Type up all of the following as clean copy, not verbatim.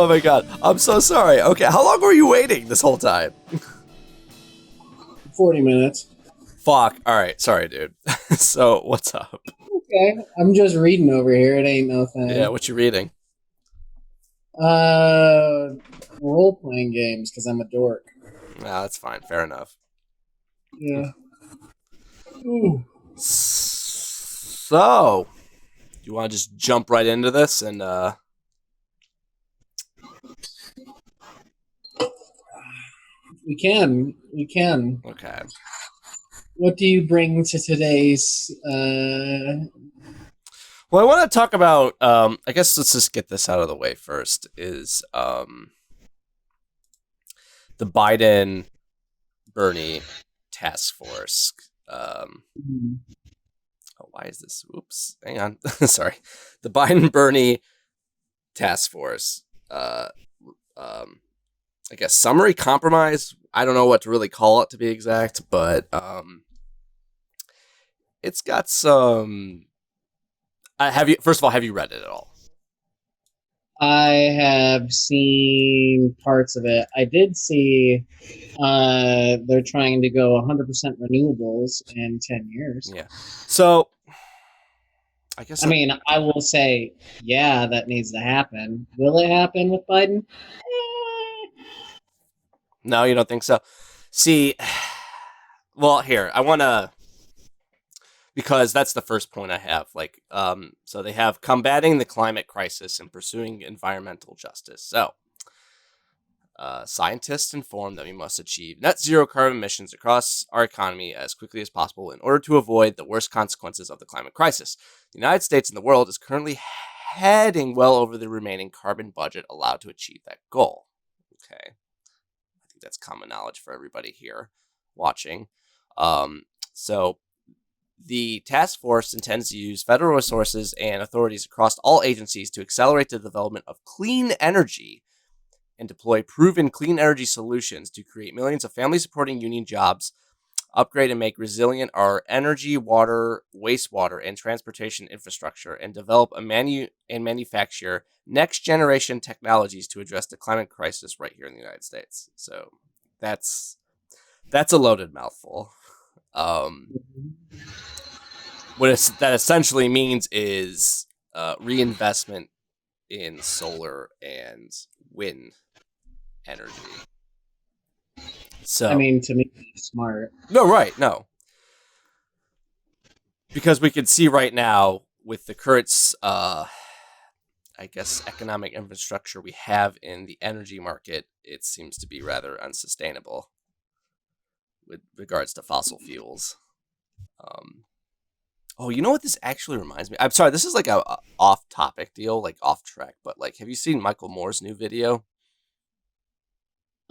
Oh my god, I'm so sorry. Okay, how long were you waiting this whole time? 40 minutes. Fuck. All right, sorry, dude. So, what's up? Okay, I'm just reading over here. It ain't no thing. Yeah, what you reading? Role-playing games, because I'm a dork. Nah, that's fine. Fair enough. Yeah. Ooh. So, you want to just jump right into this and We can. okay. What do you bring to today's, Well, I want to talk about I guess let's just get this out of the way first is the Biden Bernie task force. Oh, why is this? Oops, hang on. Sorry. The Biden Bernie task force. I guess summary compromise. I don't know what to really call it to be exact, but it's got some. First of all, have you read it at all? I have seen parts of it. I did see they're trying to go 100% renewables in 10 years. Yeah. So, I guess. I mean, I will say, yeah, that needs to happen. Will it happen with Biden? No, you don't think so? See, well, here, I want to, because that's the first point I have. Like, so they have combating the climate crisis and pursuing environmental justice. So, scientists inform that we must achieve net zero carbon emissions across our economy as quickly as possible in order to avoid the worst consequences of the climate crisis. The United States and the world is currently heading well over the remaining carbon budget allowed to achieve that goal. Okay. I think that's common knowledge for everybody here watching. So the task force intends to use federal resources and authorities across all agencies to accelerate the development of clean energy and deploy proven clean energy solutions to create millions of family-supporting union jobs, upgrade and make resilient our energy, water, wastewater, and transportation infrastructure, and develop and manufacture next-generation technologies to address the climate crisis right here in the United States. So that's a loaded mouthful. What that essentially means is reinvestment in solar and wind energy. So I mean, to me, it's smart. no, right, no, because we can see right now with the current, I guess, economic infrastructure we have in the energy market, it seems to be rather unsustainable with regards to fossil fuels. Oh, you know what this actually reminds me? I'm sorry, this is like a off-topic deal, like off track, but like, have you seen Michael Moore's new video?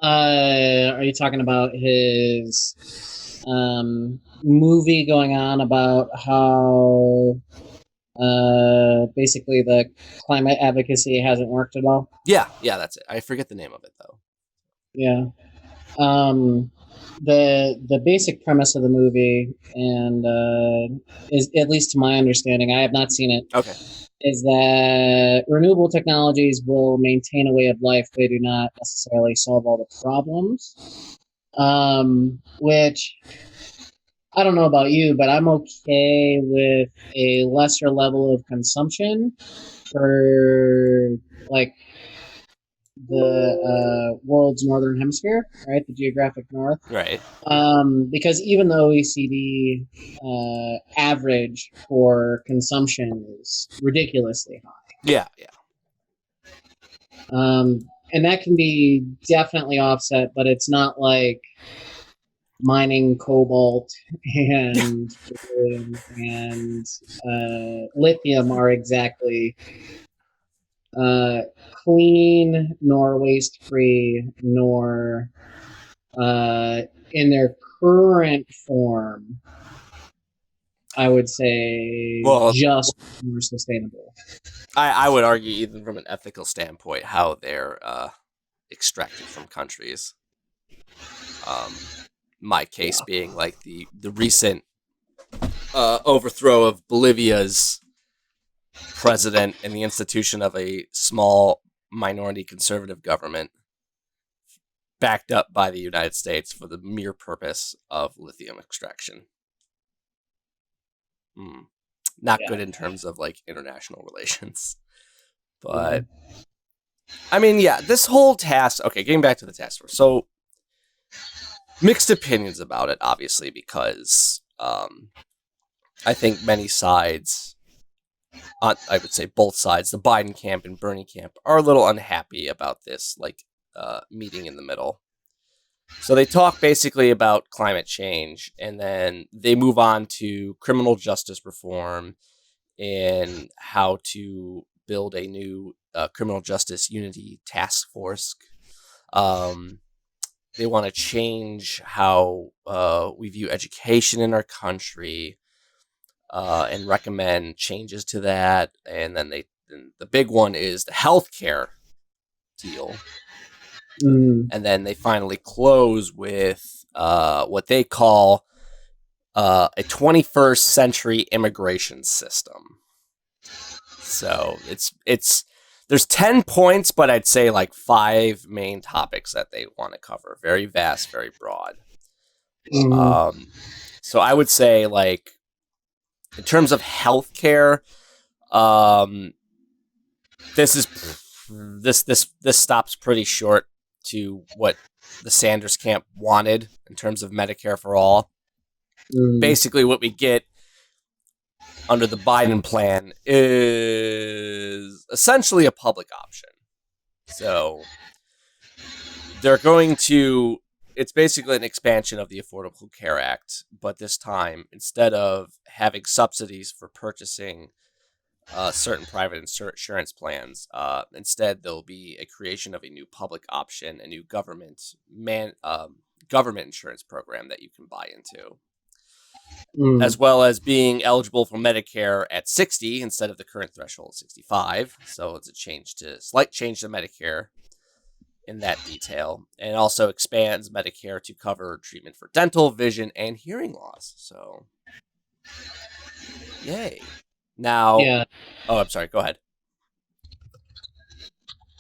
Are you talking about his movie going on about how basically the climate advocacy hasn't worked at all? Yeah, that's it. I forget the name of it though. Yeah. The basic premise of the movie, and is, at least to my understanding, I have not seen it. Okay. Is that renewable technologies will maintain a way of life. They do not necessarily solve all the problems. Which I don't know about you, but I'm okay with a lesser level of consumption for like the world's northern hemisphere, right? The geographic north. Right. Because even though OECD average for consumption is ridiculously high. Yeah. And that can be definitely offset, but it's not like mining cobalt and lithium are exactly clean nor waste free nor in their current form, I would say, just more sustainable. I would argue, even from an ethical standpoint, how they're extracted from countries. My case being like the recent overthrow of Bolivia's president and the institution of a small minority conservative government backed up by the United States for the mere purpose of lithium extraction. Not good in terms of like international relations. But I mean, yeah, this whole task, okay, getting back to the task force. So mixed opinions about it, obviously, because I think many sides, I would say both sides, the Biden camp and Bernie camp, are a little unhappy about this, like, meeting in the middle. So they talk basically about climate change, and then they move on to criminal justice reform and how to build a new criminal justice unity task force. They want to change how we view education in our country and recommend changes to that. And then the big one is the healthcare deal. And then they finally close with what they call a 21st century immigration system. So it's there's 10 points, but I'd say like 5 main topics that they want to cover. Very vast, very broad. So I would say, like, in terms of healthcare, this stops pretty short to what the Sanders camp wanted in terms of Medicare for all. Basically, what we get under the Biden plan is essentially a public option. So they're going to, it's basically an expansion of the Affordable Care Act, but this time, instead of having subsidies for purchasing certain private insurance plans, instead there'll be a creation of a new public option, a new government insurance program that you can buy into. As well as being eligible for Medicare at 60 instead of the current threshold of 65. So it's a slight change to Medicare in that detail. And it also expands Medicare to cover treatment for dental, vision, and hearing loss. So, yay. Now, oh, I'm sorry, go ahead.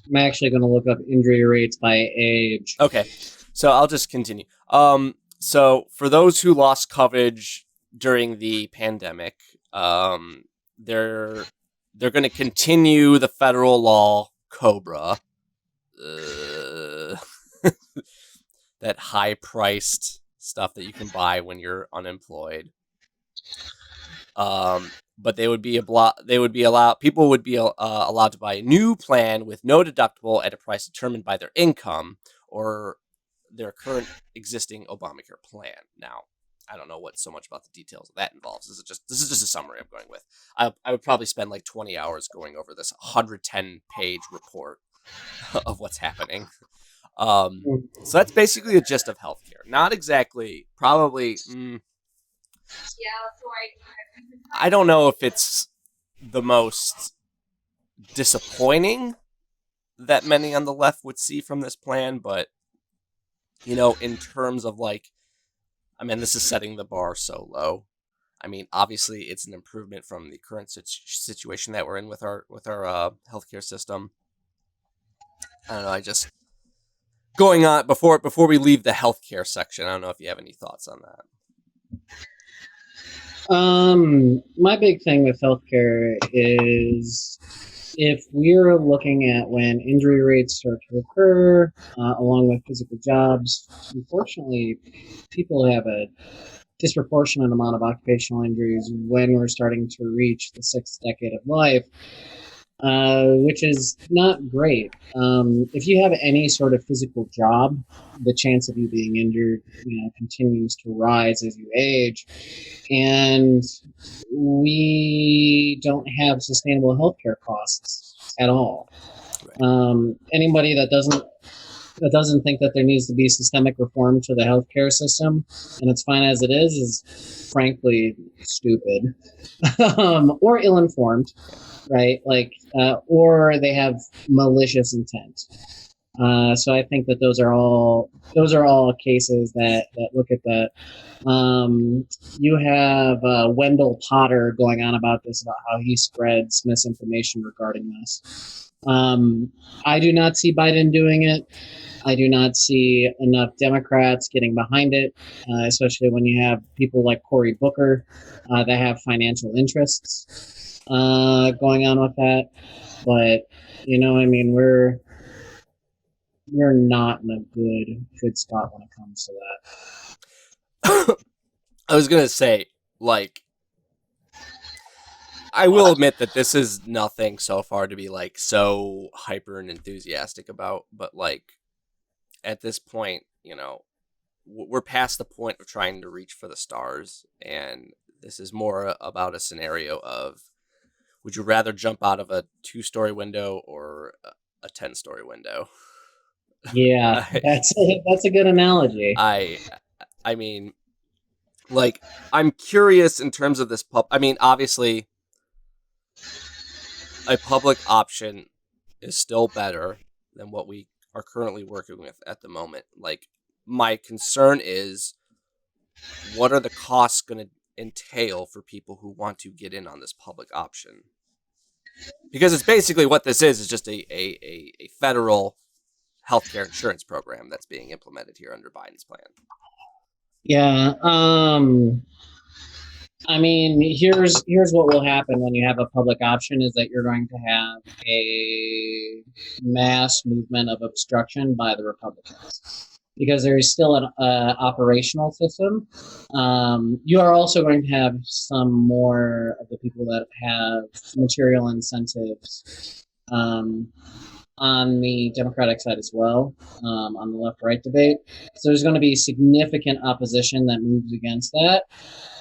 I'm actually going to look up injury rates by age. Okay, so I'll just continue. So for those who lost coverage during the pandemic, they're going to continue the federal law COBRA, that high-priced stuff that you can buy when you're unemployed. But people would be allowed to buy a new plan with no deductible at a price determined by their income or their current existing Obamacare plan. Now, I don't know what so much about the details of that involves. This is just a summary I'm going with. I would probably spend like 20 hours going over this 110-page report of what's happening. So that's basically the gist of healthcare. Not exactly, probably. I don't know if it's the most disappointing that many on the left would see from this plan, but, you know, in terms of, like, I mean, this is setting the bar so low. I mean, obviously, it's an improvement from the current situation that we're in with our healthcare system. I don't know. I just going on before we leave the healthcare section. I don't know if you have any thoughts on that. My big thing with healthcare is if we're looking at when injury rates start to occur, along with physical jobs, unfortunately, people have a disproportionate amount of occupational injuries when we're starting to reach the 6th decade of life, which is not great. If you have any sort of physical job, the chance of you being injured, continues to rise as you age, and we don't have sustainable healthcare costs at all. Right. Anybody that doesn't think that there needs to be systemic reform to the healthcare system, and it's fine as it is frankly stupid, or ill-informed, right? Like, or they have malicious intent. So I think that those are all cases that look at that. You have Wendell Potter going on about this, about how he spreads misinformation regarding this. I do not see Biden doing it. I do not see enough Democrats getting behind it, especially when you have people like Cory Booker that have financial interests going on with that. But I mean, we're not in a good spot when it comes to that. I was gonna say, like, I will admit that this is nothing so far to be like so hyper and enthusiastic about, but like at this point, we're past the point of trying to reach for the stars, and this is more about a scenario of, would you rather jump out of a 2-story window or a 10-story window? Yeah, that's a good analogy. I mean, like, I'm curious in terms of this I mean, obviously, a public option is still better than what we are currently working with at the moment. Like, my concern is, what are the costs going to entail for people who want to get in on this public option? Because it's basically what this is just a federal healthcare insurance program that's being implemented here under Biden's plan. Yeah. I mean, here's what will happen when you have a public option is that you're going to have a mass movement of obstruction by the Republicans because there is still an operational system. You are also going to have some more of the people that have material incentives on the Democratic side as well, on the left-right debate. So there's going to be significant opposition that moves against that.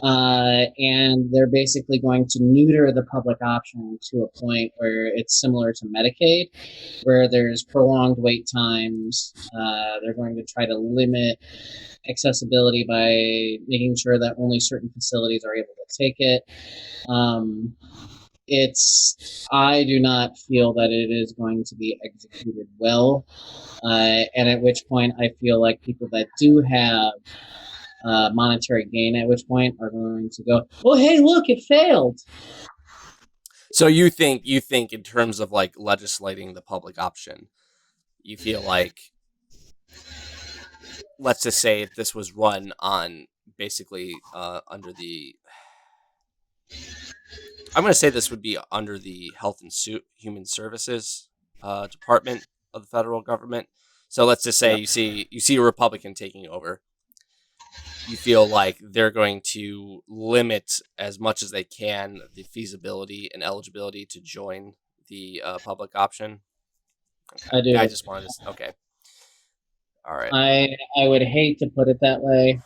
And they're basically going to neuter the public option to a point where it's similar to Medicaid, where there's prolonged wait times. They're going to try to limit accessibility by making sure that only certain facilities are able to take it. I do not feel that it is going to be executed well. And at which point I feel like people that do have monetary gain at which point are going to go, oh, hey, look, it failed. So you think in terms of like legislating the public option, you feel like, let's just say if this was run on basically under the, I'm going to say this would be under the Health and Human Services Department of the federal government. So let's just say you see a Republican taking over. You feel like they're going to limit as much as they can the feasibility and eligibility to join the public option. Okay. I do. I just wanted to. Okay. All right. I would hate to put it that way,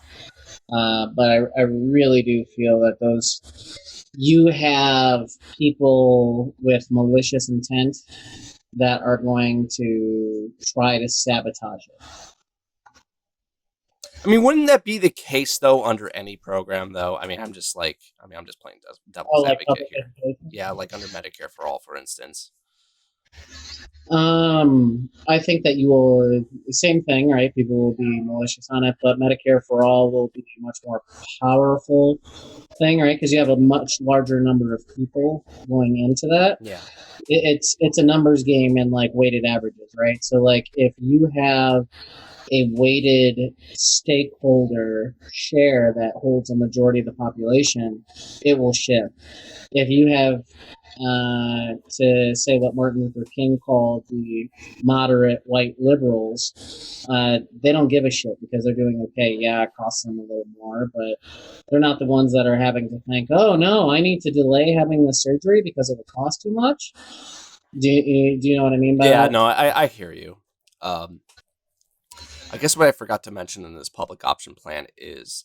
but I really do feel that you have people with malicious intent that are going to try to sabotage it. I mean, wouldn't that be the case though under any program though? I mean, I'm just playing devil's advocate here. Yeah, like under Medicare for All, for instance. I think that you will, same thing, right? People will be malicious on it, but Medicare for All will be a much more powerful thing, right? Because you have a much larger number of people going into that. Yeah. It's a numbers game and like weighted averages, right? So like if you have a weighted stakeholder share that holds a majority of the population, it will shift. If you have, to say what Martin Luther King called the moderate white liberals, they don't give a shit because they're doing okay. Yeah, it costs them a little more, but they're not the ones that are having to think, oh no, I need to delay having the surgery because it would cost too much. Do you know what I mean by that? Yeah, no, I hear you. I guess what I forgot to mention in this public option plan is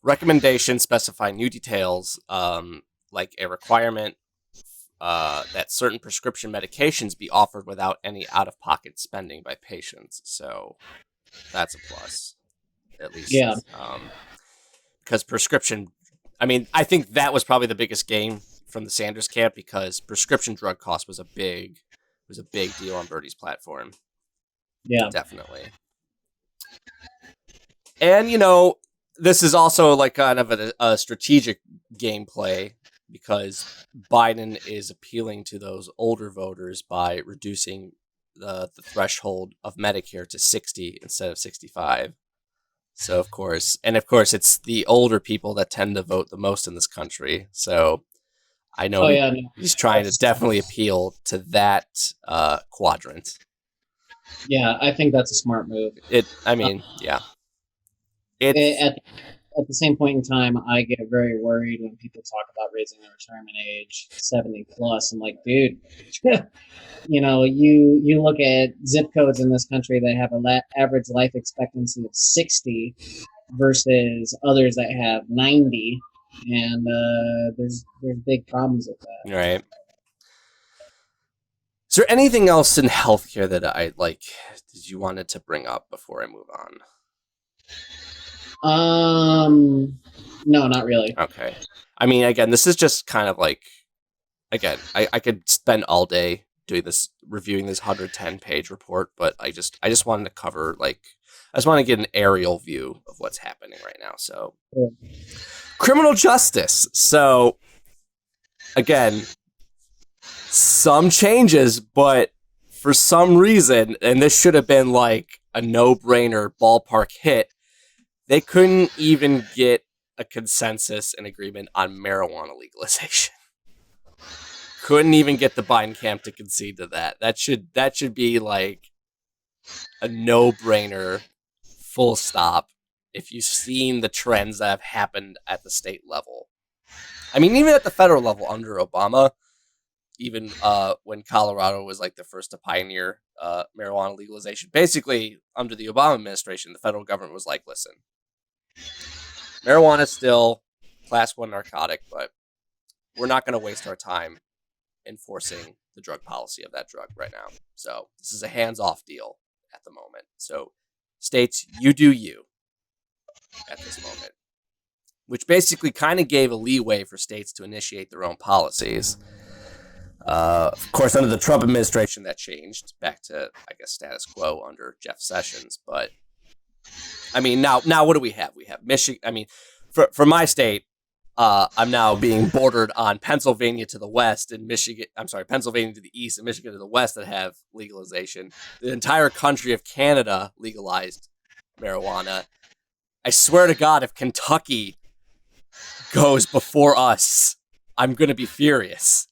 recommendations specify new details, like a requirement that certain prescription medications be offered without any out-of-pocket spending by patients. So that's a plus, at least. Yeah. Because prescription, I mean, I think that was probably the biggest gain from the Sanders camp, because prescription drug cost was a big deal on Bertie's platform. Yeah, definitely. And this is also like kind of a strategic gameplay because Biden is appealing to those older voters by reducing the threshold of Medicare to 60 instead of 65. So of course it's the older people that tend to vote the most in this country. So I know he's trying to definitely appeal to that quadrant. Yeah, I think that's a smart move. Yeah. At the same point in time, I get very worried when people talk about raising the retirement age 70 plus. I'm like, dude, you look at zip codes in this country that have an average life expectancy of 60 versus others that have 90, and there's big problems with that. Right. Is there anything else in healthcare that did you wanted to bring up before I move on? No, not really. Okay. I mean, again, this is just kind of like, again, I could spend all day doing this, reviewing this 110-page report, but I just wanted to cover, I just want to get an aerial view of what's happening right now. So, criminal justice. So, again, some changes, but for some reason, and this should have been like a no-brainer ballpark hit, they couldn't even get a consensus and agreement on marijuana legalization. Couldn't even get the Biden camp to concede to that. That should be like a no-brainer, full stop, if you've seen the trends that have happened at the state level. I mean, even at the federal level under Obama, even when Colorado was like the first to pioneer marijuana legalization, basically under the Obama administration, the federal government was like, listen, marijuana is still class 1 narcotic, but we're not going to waste our time enforcing the drug policy of that drug right now. So this is a hands-off deal at the moment. So states, you do you at this moment, which basically kind of gave a leeway for states to initiate their own policies. Of course, under the Trump administration, that changed back to, I guess, status quo under Jeff Sessions. But I mean, now what do we have? We have Michigan. I mean, for my state, I'm now being bordered on Pennsylvania to the west and Pennsylvania to the east and Michigan to the west that have legalization. The entire country of Canada legalized marijuana. I swear to God, if Kentucky goes before us, I'm going to be furious.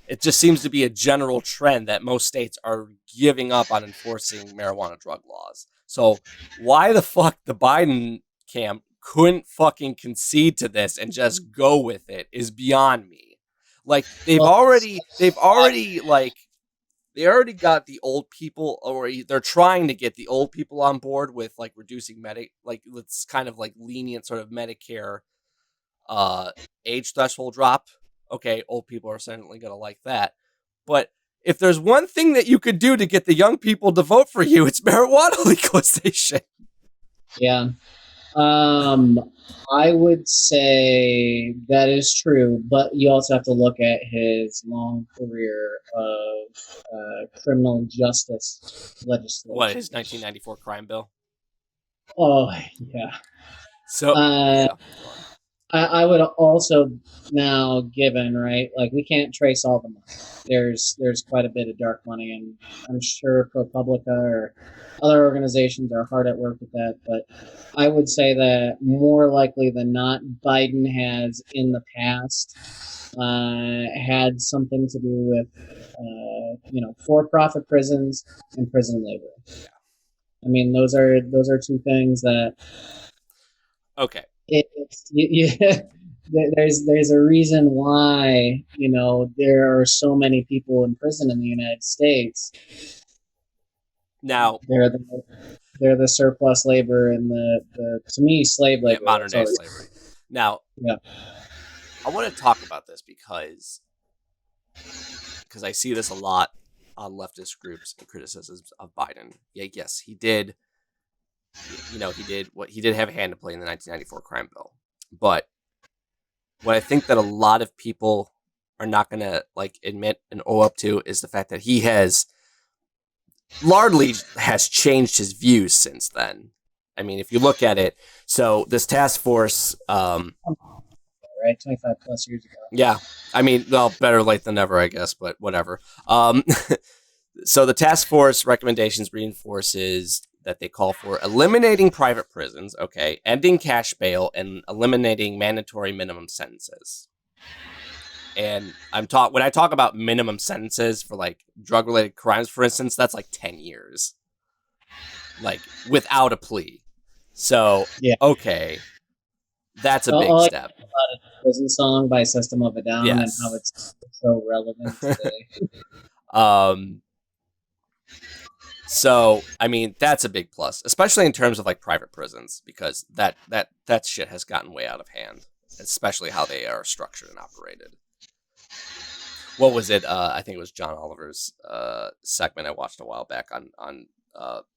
It just seems to be a general trend that most states are giving up on enforcing marijuana drug laws. So why the fuck the Biden camp couldn't fucking concede to this and just go with it is beyond me. Like they already got the old people, or they're trying to get the old people on board with like reducing it's kind of like lenient sort of Medicare age threshold drop. Okay, old people are certainly going to like that. But if there's one thing that you could do to get the young people to vote for you, it's marijuana legalization. Yeah. I would say that is true, but you also have to look at his long career of criminal justice legislation. What, his 1994 crime bill? Oh, yeah. So, yeah. I would also now, given, right, like we can't trace all the money. There's quite a bit of dark money, and I'm sure ProPublica or other organizations are hard at work with that. But I would say that more likely than not, Biden has in the past had something to do with, for-profit prisons and prison labor. Yeah. I mean, those are two things that. Okay. There's a reason why there are so many people in prison in the United States. Now they're the surplus labor and the to me slave labor, modern day slavery. Now, yeah, I want to talk about this because I see this a lot on leftist groups and criticisms of Biden. Yeah, yes, he did. He did have a hand to play in the 1994 crime bill. But what I think that a lot of people are not going to admit and owe up to is the fact that he has largely changed his views since then. I mean, if you look at it, so this task force, right? right? 25 plus years ago. Yeah. I mean, well, better late than never, I guess, but whatever. So the task force recommendations reinforces that they call for eliminating private prisons, okay, ending cash bail, and eliminating mandatory minimum sentences. And when I talk about minimum sentences for like drug related crimes, for instance, that's like 10 years, like without a plea. So, Yeah. Okay, that's a big All step. I about a prison song by System of a Down and Yes. how it's so relevant today. So I mean that's a big plus, especially in terms of like private prisons, because that shit has gotten way out of hand, especially how they are structured and operated. What was it? I think it was John Oliver's segment I watched a while back on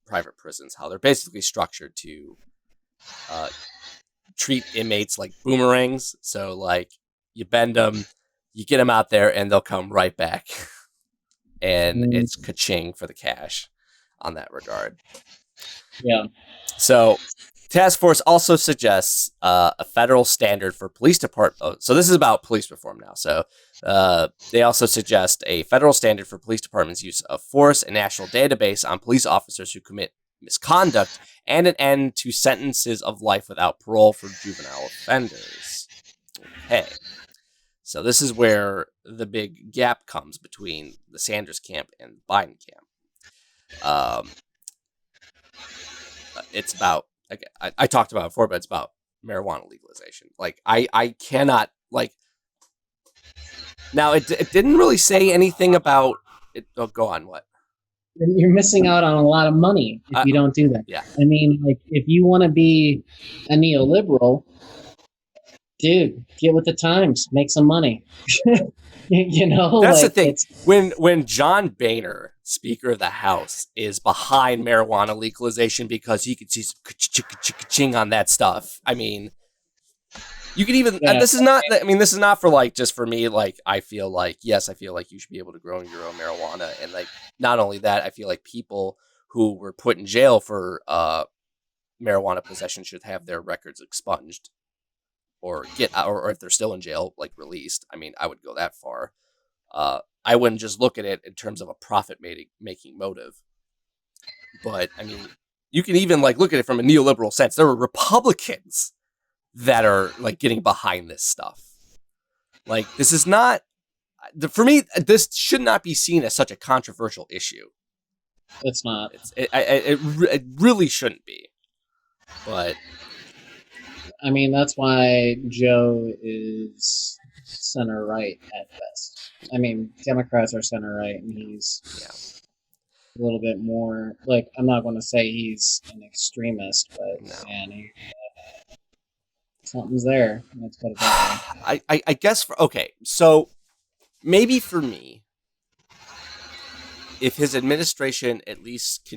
private prisons, how they're basically structured to treat inmates like boomerangs. So like you bend them, you get them out there, and they'll come right back, and it's ka-ching for the cash on that regard. Yeah. So task force also suggests a federal standard for police department. So this is about police reform now. So they also suggest a federal standard for police departments' use of force, a national database on police officers who commit misconduct, and an end to sentences of life without parole for juvenile offenders. Okay. So this is where the big gap comes between the Sanders camp and the Biden camp. It's about, like, I talked about it before, but it's about marijuana legalization. Like, I cannot, like, now it didn't really say anything about it. Oh, go on. What? You're missing out on a lot of money if you don't do that. Yeah. I mean, like, if you want to be a neoliberal, dude, get with the times, make some money. You know, that's like, the thing. When John Boehner, Speaker of the House, is behind marijuana legalization because he could see some ching on that stuff. I mean, you can even. Yeah. This is not. I mean, this is not for like just for me. Like, I feel like you should be able to grow your own marijuana, and like not only that, I feel like people who were put in jail for marijuana possession should have their records expunged. Or get out, or if they're still in jail, like released. I mean, I would go that far. I wouldn't just look at it in terms of a profit making motive. But I mean, you can even like look at it from a neoliberal sense. There are Republicans that are like getting behind this stuff. Like, this is not, for me, this should not be seen as such a controversial issue. It's not. It really shouldn't be. But I mean, that's why Joe is center right at best. I mean, Democrats are center right, and he's a little bit more, like, I'm not going to say he's an extremist, but man, something's there. Let's put it that way. I guess so maybe for me, if his administration at least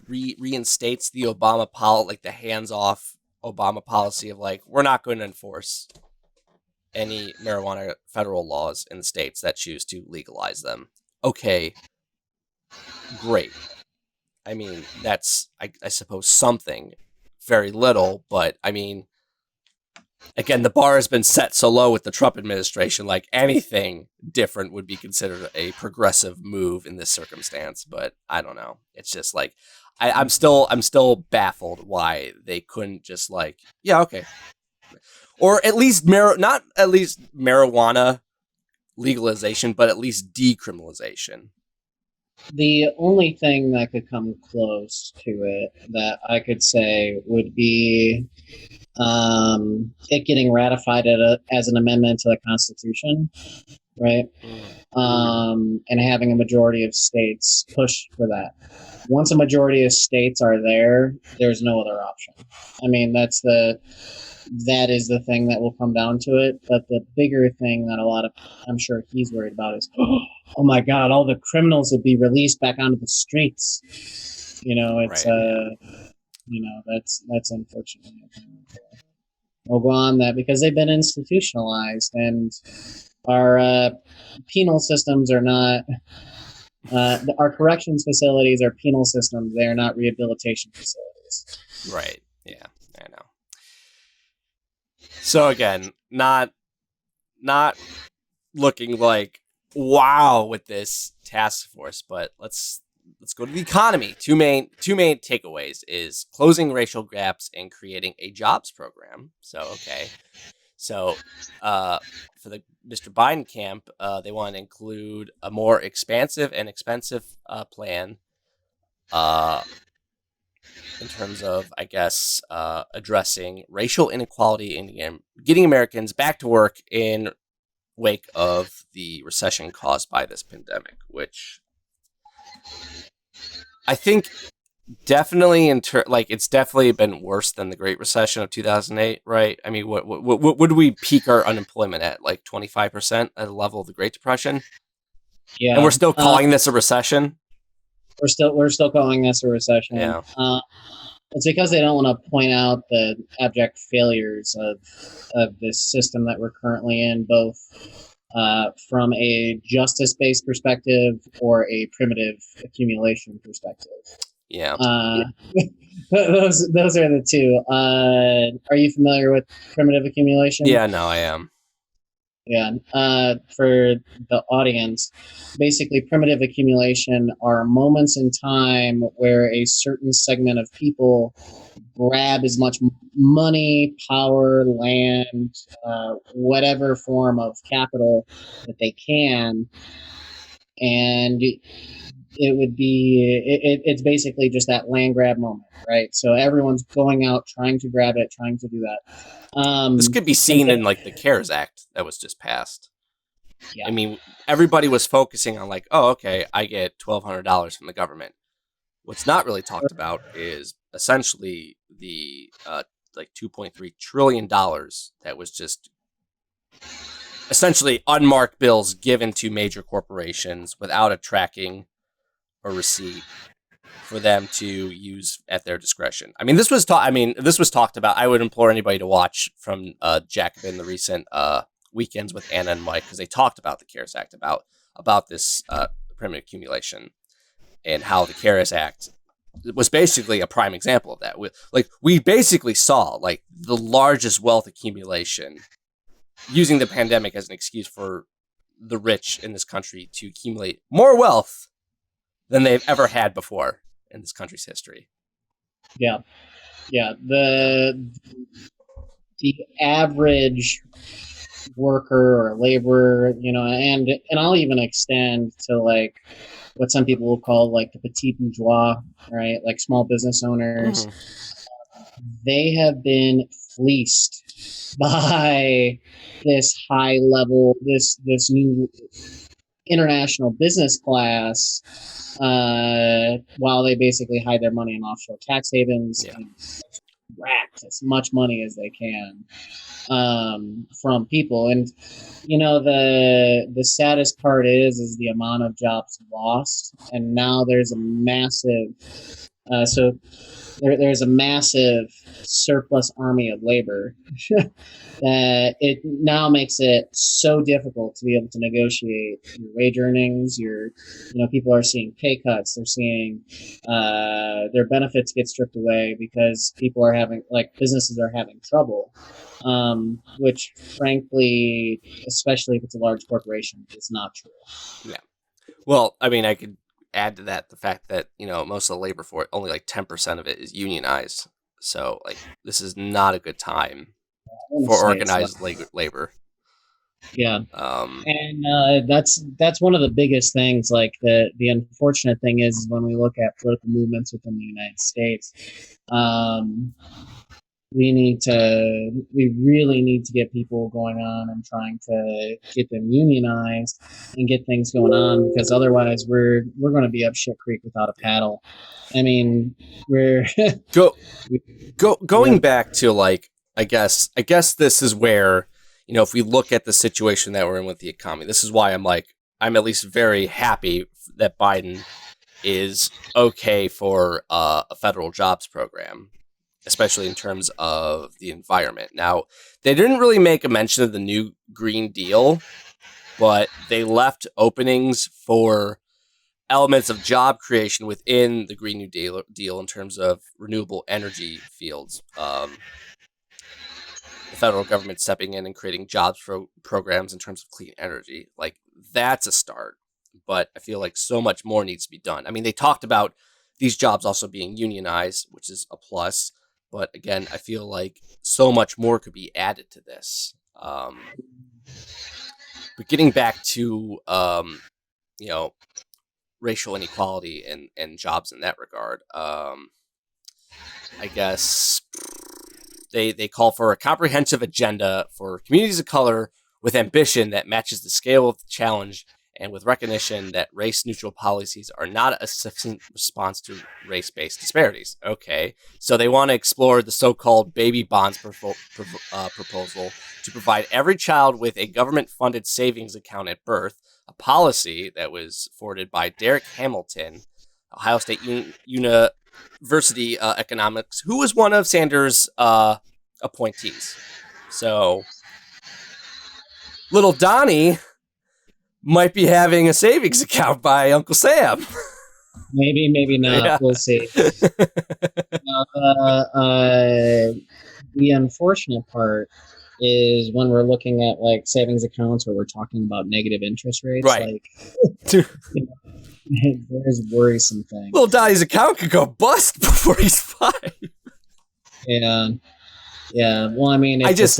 reinstates the Obama policy, like the hands-off Obama policy of like, we're not going to enforce any marijuana federal laws in the states that choose to legalize them. Okay, great. I mean, that's, I suppose, something. Very little, but I mean, again, the bar has been set so low with the Trump administration, like anything different would be considered a progressive move in this circumstance, but I don't know. It's just like, I'm still baffled why they couldn't just like, yeah, okay. Or at least not at least marijuana legalization, but at least decriminalization. The only thing that could come close to it that I could say would be it getting ratified as an amendment to the Constitution, right? And having a majority of states push for that. Once a majority of states are there, there's no other option. I mean, that is the thing that will come down to it. But the bigger thing that I'm sure he's worried about is, oh my God, all the criminals would be released back onto the streets. You know, it's you know, that's unfortunate. We'll go on that because they've been institutionalized, and our penal systems are not. Our corrections facilities are penal systems. They are not rehabilitation facilities. Right. Yeah, I know. So again, not looking like wow with this task force, but let's go to the economy. Two main takeaways is closing racial gaps and creating a jobs program. So okay. So for the Mr. Biden camp, they want to include a more expansive and expensive plan in terms of, I guess, addressing racial inequality and getting Americans back to work in wake of the recession caused by this pandemic, which I think definitely it's definitely been worse than the Great Recession of 2008, right? I mean, what did we peak our unemployment at? Like 25% at the level of the Great Depression, and we're Yeah, still calling this a recession. we're still calling this a recession. Yeah, It's because they don't want to point out the abject failures of this system that we're currently in, both from a justice-based perspective or a primitive accumulation perspective. yeah. Those are the two. Are you familiar with primitive accumulation? Yeah, no, I am. Yeah. For the audience, basically, primitive accumulation are moments in time where a certain segment of people grab as much money, power, land, whatever form of capital that they can, and it would be it's basically just that land grab moment, right? So everyone's going out trying to grab it, trying to do that. This could be seen in like the CARES Act that was just passed. Yeah. I mean, everybody was focusing on like, oh, okay, I get $1,200 from the government. What's not really talked about is essentially the like $2.3 trillion that was just essentially unmarked bills given to major corporations without a tracking or receipt for them to use at their discretion. I mean, this was talked about. I would implore anybody to watch from Jacobin the recent weekends with Anna and Mike, because they talked about the CARES Act, about this primitive accumulation, and how the CARES Act was basically a prime example of that. We basically saw like the largest wealth accumulation, using the pandemic as an excuse for the rich in this country to accumulate more wealth than they've ever had before in this country's history. Yeah. The average worker or laborer, and I'll even extend to like what some people will call like the petit bourgeois, right? Like small business owners. They have been fleeced by this high level, this new international business class, while they basically hide their money in offshore tax havens and extract as much money as they can from people. And the saddest part is the amount of jobs lost, and now there's a massive there's a massive surplus army of labor that it now makes it so difficult to be able to negotiate your wage earnings. People are seeing pay cuts. They're seeing their benefits get stripped away because people are businesses are having trouble, which frankly, especially if it's a large corporation, is not true. Yeah. Well, I mean, I could add to that the fact that most of the labor for it, only like 10% of it is unionized. So like this is not a good time for organized labor. Yeah, and that's one of the biggest things. Like the unfortunate thing is when we look at political movements within the United States, we really need to get people going on and trying to get them unionized and get things going on, because otherwise we're going to be up shit creek without a paddle. I mean, we're going back to like, I guess this is where, if we look at the situation that we're in with the economy, this is why I'm at least very happy that Biden is okay for a federal jobs program, especially in terms of the environment. Now, they didn't really make a mention of the new Green Deal, but they left openings for elements of job creation within the Green New Deal in terms of renewable energy fields. the federal government stepping in and creating jobs programs in terms of clean energy. Like, that's a start. But I feel like so much more needs to be done. I mean, they talked about these jobs also being unionized, which is a plus. But again, I feel like so much more could be added to this. But getting back to, you know, racial inequality and jobs in that regard, I guess they call for a comprehensive agenda for communities of color with ambition that matches the scale of the challenge and with recognition that race-neutral policies are not a sufficient response to race-based disparities. Okay, so they want to explore the so-called baby bonds proposal to provide every child with a government-funded savings account at birth, a policy that was forwarded by Derek Hamilton, Ohio State University economics, who was one of Sanders' appointees. So, little Donnie might be having a savings account by Uncle Sam. Maybe not. Yeah. We'll see. The unfortunate part is when we're looking at like savings accounts where we're talking about negative interest rates, right? Like, there's worrisome things. Little Donnie's account could go bust before he's 5. Yeah. Well, I mean, I just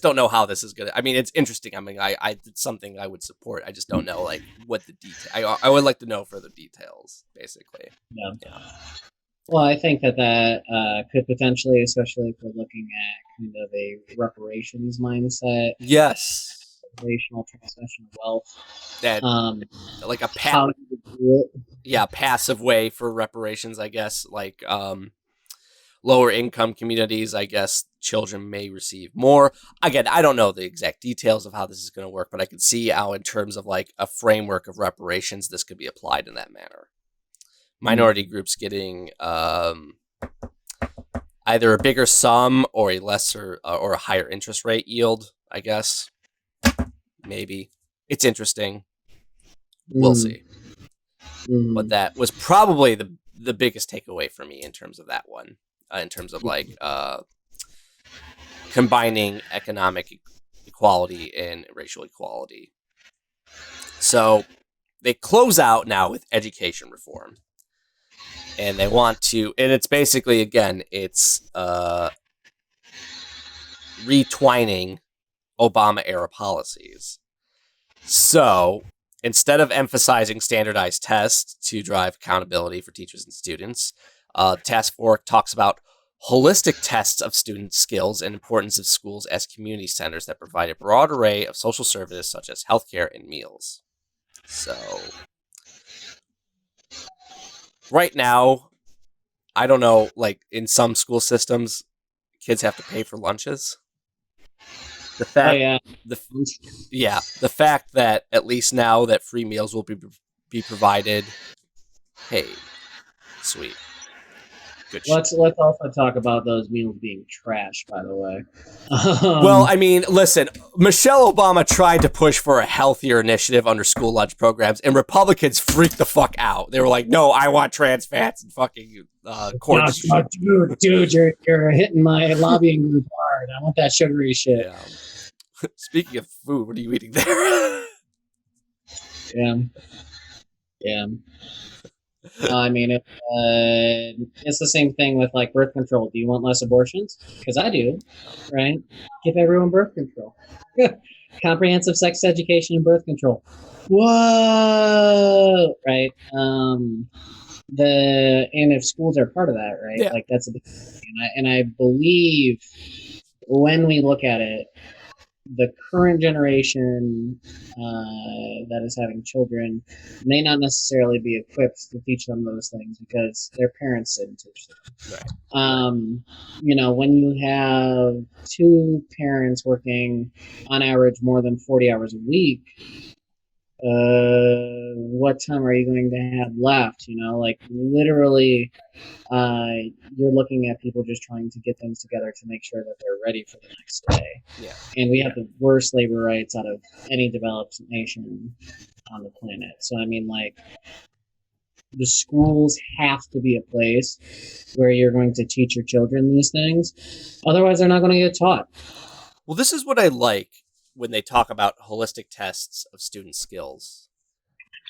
don't know how this is gonna. I mean, it's interesting. I mean, it's something I would support. I just don't know like what the detail. I would like to know further details, basically. Yeah. Well, I think that could potentially, especially if we're looking at kind of a reparations mindset. Yes. Generational transmission of wealth. That like a passive way for reparations, I guess. Like lower income communities, I guess children may receive more. Again, I don't know the exact details of how this is going to work, but I can see how in terms of like a framework of reparations, this could be applied in that manner. Minority groups getting either a bigger sum or a lesser or a higher interest rate yield, I guess. Maybe. It's interesting. We'll see. But that was probably the biggest takeaway for me in terms of that one. In terms of like combining economic equality and racial equality. So they close out now with education reform. And they want to, and it's basically, again, it's retwining Obama-era policies. So instead of emphasizing standardized tests to drive accountability for teachers and students, Task Force talks about holistic tests of student skills and importance of schools as community centers that provide a broad array of social services such as healthcare and meals. So, right now, I don't know, like in some school systems, kids have to pay for lunches. The fact, the fact that at least now that free meals will be provided, hey, sweet. Let's also talk about those meals being trash, by the way. Well, I mean, listen, Michelle Obama tried to push for a healthier initiative under school lunch programs, and Republicans freaked the fuck out. They were like, no, I want trans fats and fucking corn. Dude, you're hitting my lobbying group hard. I want that sugary shit. Yeah. Speaking of food, what are you eating there? Yeah. I mean, it's the same thing with like birth control. Do you want less abortions? Because I do, right? Give everyone birth control. Comprehensive sex education and birth control. Whoa, right? And if schools are part of that, right? Yeah. Like that's a big thing. And I believe when we look at it, the current generation that is having children may not necessarily be equipped to teach them those things because their parents didn't teach them. Right. When you have two parents working on average more than 40 hours a week, what time are you going to have left? Like literally, you're looking at people just trying to get things together to make sure that they're ready for the next day. Yeah. And we have the worst labor rights out of any developed nation on the planet. So, I mean, like, the schools have to be a place where you're going to teach your children these things. Otherwise, they're not going to get taught. Well, this is what I like when they talk about holistic tests of student skills.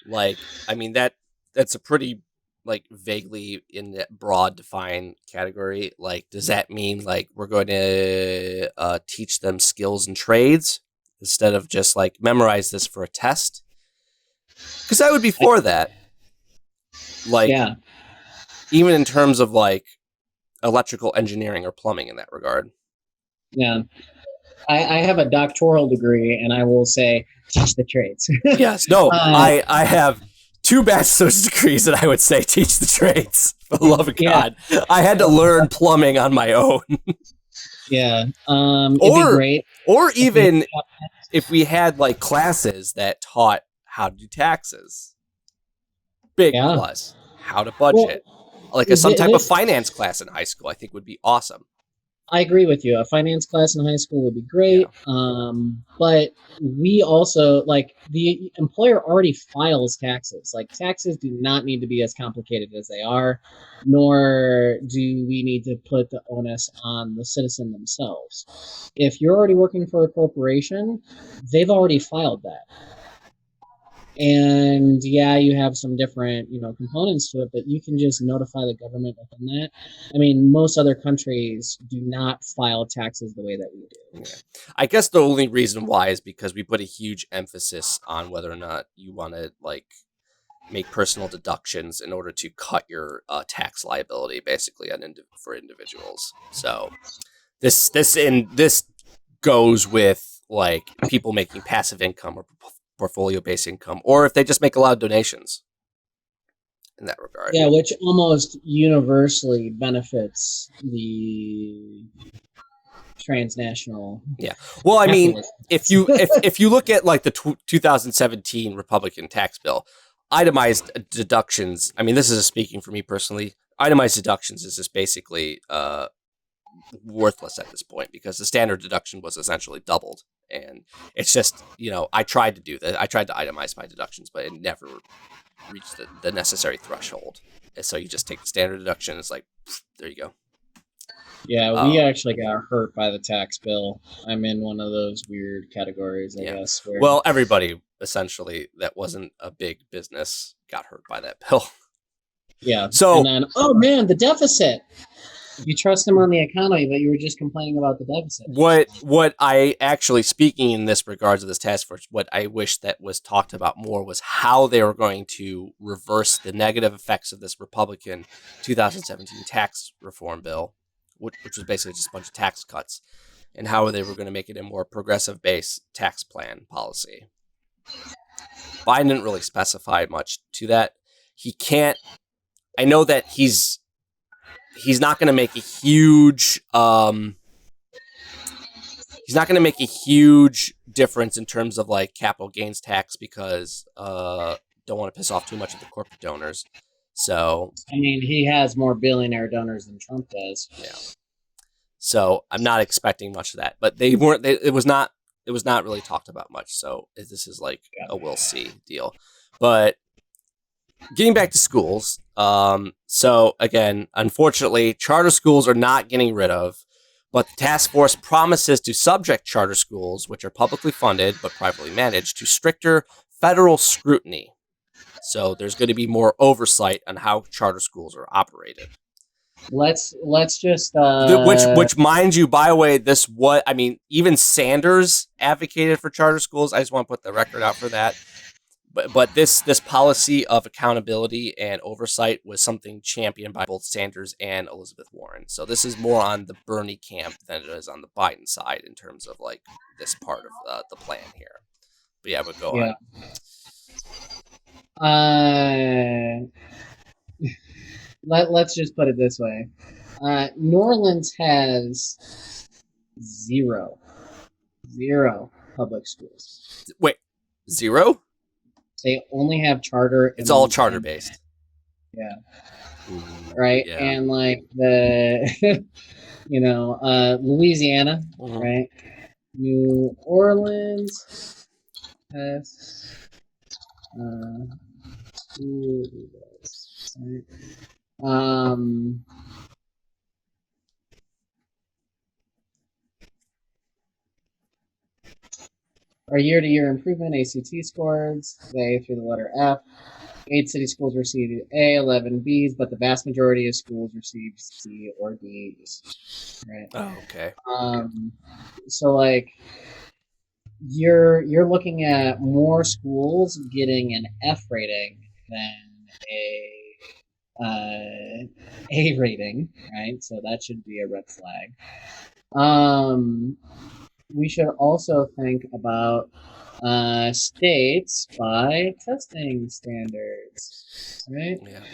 Like, I mean that's a pretty like vaguely in that broad defined category. Like, does that mean like we're going to teach them skills and trades instead of just like memorize this for a test? Because I would be for that. Like, Yeah, even in terms of like electrical engineering or plumbing in that regard. yeah. I have a doctoral degree, and I will say teach the trades. Yes, no, uh, I have 2 bachelor's degrees, and I would say teach the trades. For the love of yeah, God, I had to learn plumbing on my own, yeah. It'd be great or if we even if we had like classes that taught how to do taxes. Big yeah. plus. How to Well, budget, like some type of this finance class in high school, I think would be awesome. I agree with you. A finance class in high school would be Yeah, great. But we also like the employer already files taxes. Like taxes do not need to be as complicated as they are, nor do we need to put the onus on the citizen themselves. If you're already working for a corporation, they've already filed that. And yeah, you have some different, components to it, but you can just notify the government within that. I mean, most other countries do not file taxes the way that we do. yeah. I guess the only reason why is because we put a huge emphasis on whether or not you want to like make personal deductions in order to cut your tax liability, basically, for individuals. So this goes with like people making passive income or portfolio based income, or if they just make a lot of donations in that regard. Yeah, which almost universally benefits the transnational Yeah. Well, I mean, capitalism. if you look at like the 2017 Republican tax bill, itemized deductions. I mean, this is speaking for me personally. Itemized deductions is just basically worthless at this point because the standard deduction was essentially doubled, and it's just I tried to do that. I tried to itemize my deductions, but it never reached the necessary threshold. And so you just take the standard deduction. It's like there you go. Yeah, we actually got hurt by the tax bill. I'm in one of those weird categories, I Yeah. guess. Where, Well, everybody essentially that wasn't a big business got hurt by that bill. yeah. So, And then, oh man, the deficit. You trust him on the economy, but you were just complaining about the deficit. what I actually, speaking in this regards of this task force, what I wish that was talked about more was how they were going to reverse the negative effects of this Republican 2017 tax reform bill, which was basically just a bunch of tax cuts, and how they were going to make it a more progressive-based tax plan policy. Biden didn't really specify much to that. He can't. I know that he's not going to make a huge he's not going to make a huge difference in terms of like capital gains tax because don't want to piss off too much of the corporate donors. So I mean, he has more billionaire donors than Trump does. yeah. So I'm not expecting much of that, but it was not really talked about much. So this is like a we'll see deal. But getting back to schools, so again, unfortunately, charter schools are not getting rid of, but the task force promises to subject charter schools, which are publicly funded but privately managed, to stricter federal scrutiny. So there's going to be more oversight on how charter schools are operated. Let's just Which mind you, by the way, even Sanders advocated for charter schools. I just want to put the record out for that. But this policy of accountability and oversight was something championed by both Sanders and Elizabeth Warren. So this is more on the Bernie camp than it is on the Biden side in terms of like this part of the plan here. But yeah, but go on. Let's just put it this way. New Orleans has zero public schools. Wait, zero? They only have charter. It's all charter based. Yeah. Right. Yeah. And like the, Louisiana, right? New Orleans has right? Our year-to-year improvement ACT scores, the A through the letter F. 8 city schools received A, 11 Bs, but the vast majority of schools received C or Ds. Right. Oh, okay. So like you're looking at more schools getting an F rating than a rating, right? So that should be a red flag. We should also think about states by testing standards, right? Yeah.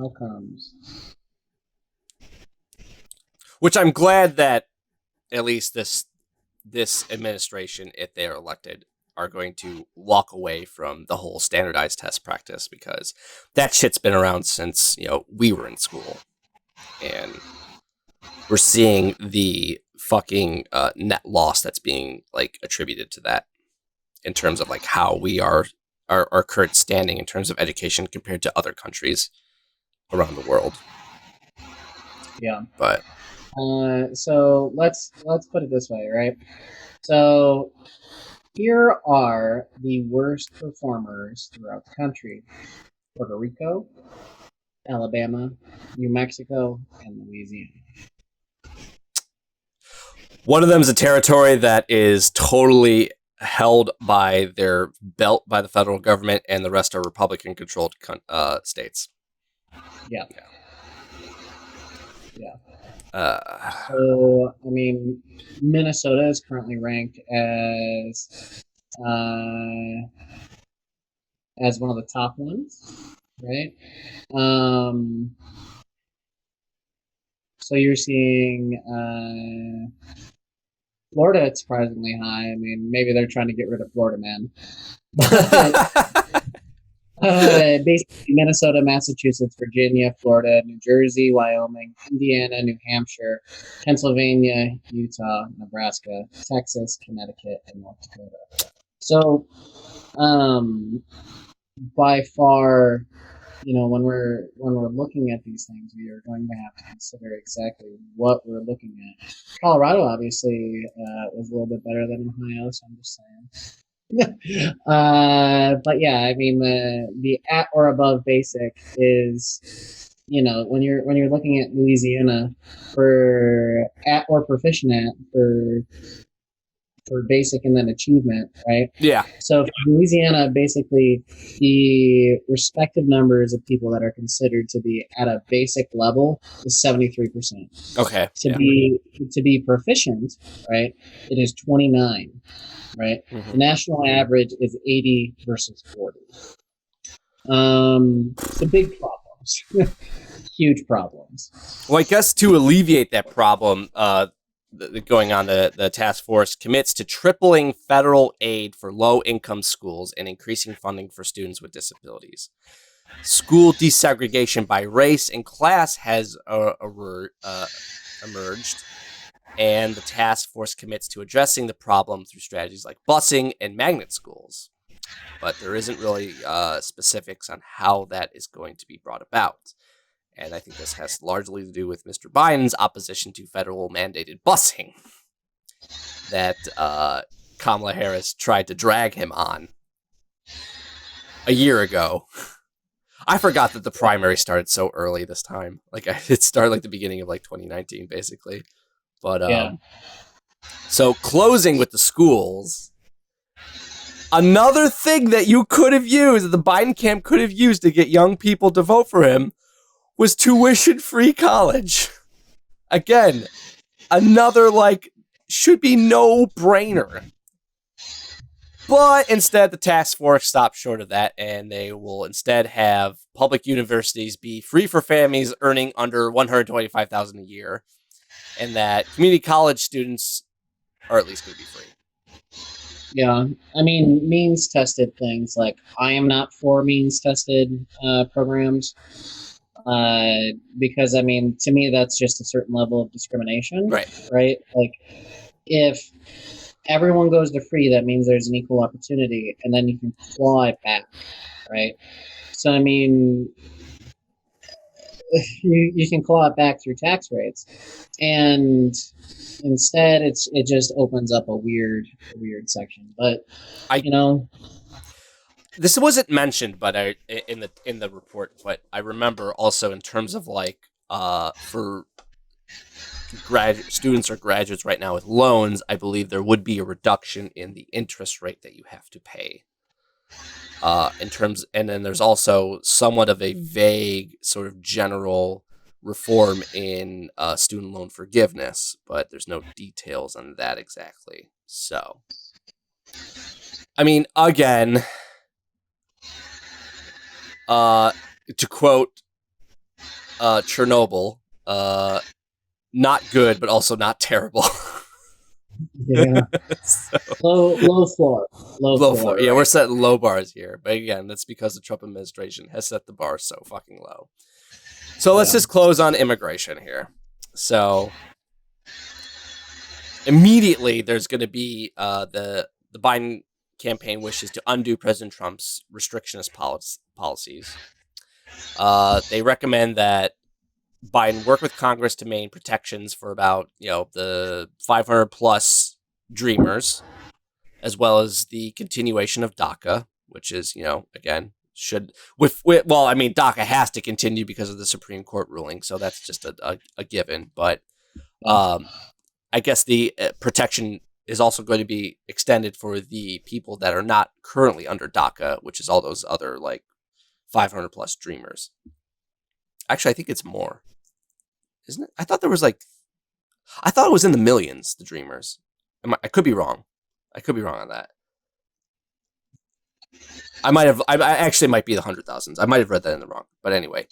Outcomes. Which I'm glad that at least this administration, if they are elected, are going to walk away from the whole standardized test practice, because that shit's been around since, we were in school, and we're seeing the fucking net loss that's being like attributed to that in terms of like how we are our current standing in terms of education compared to other countries around the world. Yeah. But so let's put it this way, right? So here are the worst performers throughout the country: Puerto Rico, Alabama, New Mexico, and Louisiana. One of them is a territory that is totally held by their belt by the federal government, and the rest are Republican-controlled states. Yeah. So, I mean, Minnesota is currently ranked as one of the top ones, right? So you're seeing Florida, it's surprisingly high. I mean, maybe they're trying to get rid of Florida Man. Basically, Minnesota, Massachusetts, Virginia, Florida, New Jersey, Wyoming, Indiana, New Hampshire, Pennsylvania, Utah, Nebraska, Texas, Connecticut, and North Dakota. So, by far, when we're looking at these things, we are going to have to consider exactly what we're looking at. Colorado obviously was a little bit better than Ohio, so I'm just saying. But yeah, I mean the at or above basic is, when you're looking at Louisiana for at or proficient at for basic and then achievement, right? Yeah. So for Louisiana, basically the respective numbers of people that are considered to be at a basic level is 73%. Okay. To be proficient, right, it is 29. Right? Mm-hmm. The national average is 80 versus 40. So big problems. Huge problems. Well, I guess to alleviate that problem, going on, the task force commits to tripling federal aid for low-income schools and increasing funding for students with disabilities. School desegregation by race and class has emerged, and the task force commits to addressing the problem through strategies like busing and magnet schools. But there isn't really specifics on how that is going to be brought about. And I think this has largely to do with Mr. Biden's opposition to federal mandated busing that Kamala Harris tried to drag him on a year ago. I forgot that the primary started so early this time. Like, it started like the beginning of like 2019, basically. But yeah. So closing with the schools. Another thing that you could have used, that the Biden camp could have used to get young people to vote for him, was tuition-free college. Again, another should be no-brainer. But instead, the task force stopped short of that, and they will instead have public universities be free for families earning under $125,000 a year, and that community college students are at least going to be free. Yeah, I mean, means tested things. Like, I am not for means tested programs because, I mean, to me, that's just a certain level of discrimination. Right? Like, if everyone goes to free, that means there's an equal opportunity, and then you can claw it back, right? So, I mean, you can claw it back through tax rates, and instead it just opens up a weird section. But this wasn't mentioned, but in the report. But I remember also in terms of like for students or graduates right now with loans, I believe there would be a reduction in the interest rate that you have to pay. In terms, and then there's also somewhat of a vague sort of general reform in student loan forgiveness, but there's no details on that exactly. So, I mean, again, to quote Chernobyl, not good, but also not terrible. Yeah. So, low floor. Yeah, right? We're setting low bars here. But again, that's because the Trump administration has set the bar so fucking low. So let's just close on immigration here. So immediately there's going to be the Biden campaign wishes to undo President Trump's restrictionist policies. They recommend that Biden work with Congress to maintain protections for about, the 500 plus dreamers, as well as the continuation of DACA, which is, again, DACA has to continue because of the Supreme Court ruling. So that's just a given. But I guess the protection is also going to be extended for the people that are not currently under DACA, which is all those other like 500 plus dreamers. Actually, I think it's more. Isn't it? I thought it was in the millions, the dreamers. I could be wrong. I could be wrong on that. I actually might be the 100,000s. I might have read that in the wrong. But anyway.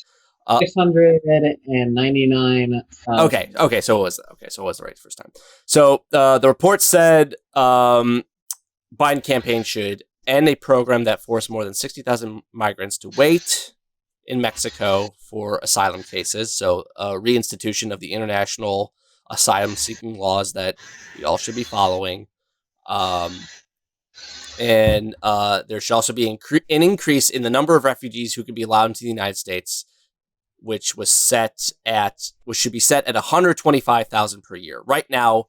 699. Okay. So it was the right first time. So the report said Biden campaign should end a program that forced more than 60,000 migrants to wait in Mexico for asylum cases. So reinstitution of the international asylum seeking laws that we all should be following. And there should also be an increase in the number of refugees who can be allowed into the United States, which should be set at 125,000 per year. Right now,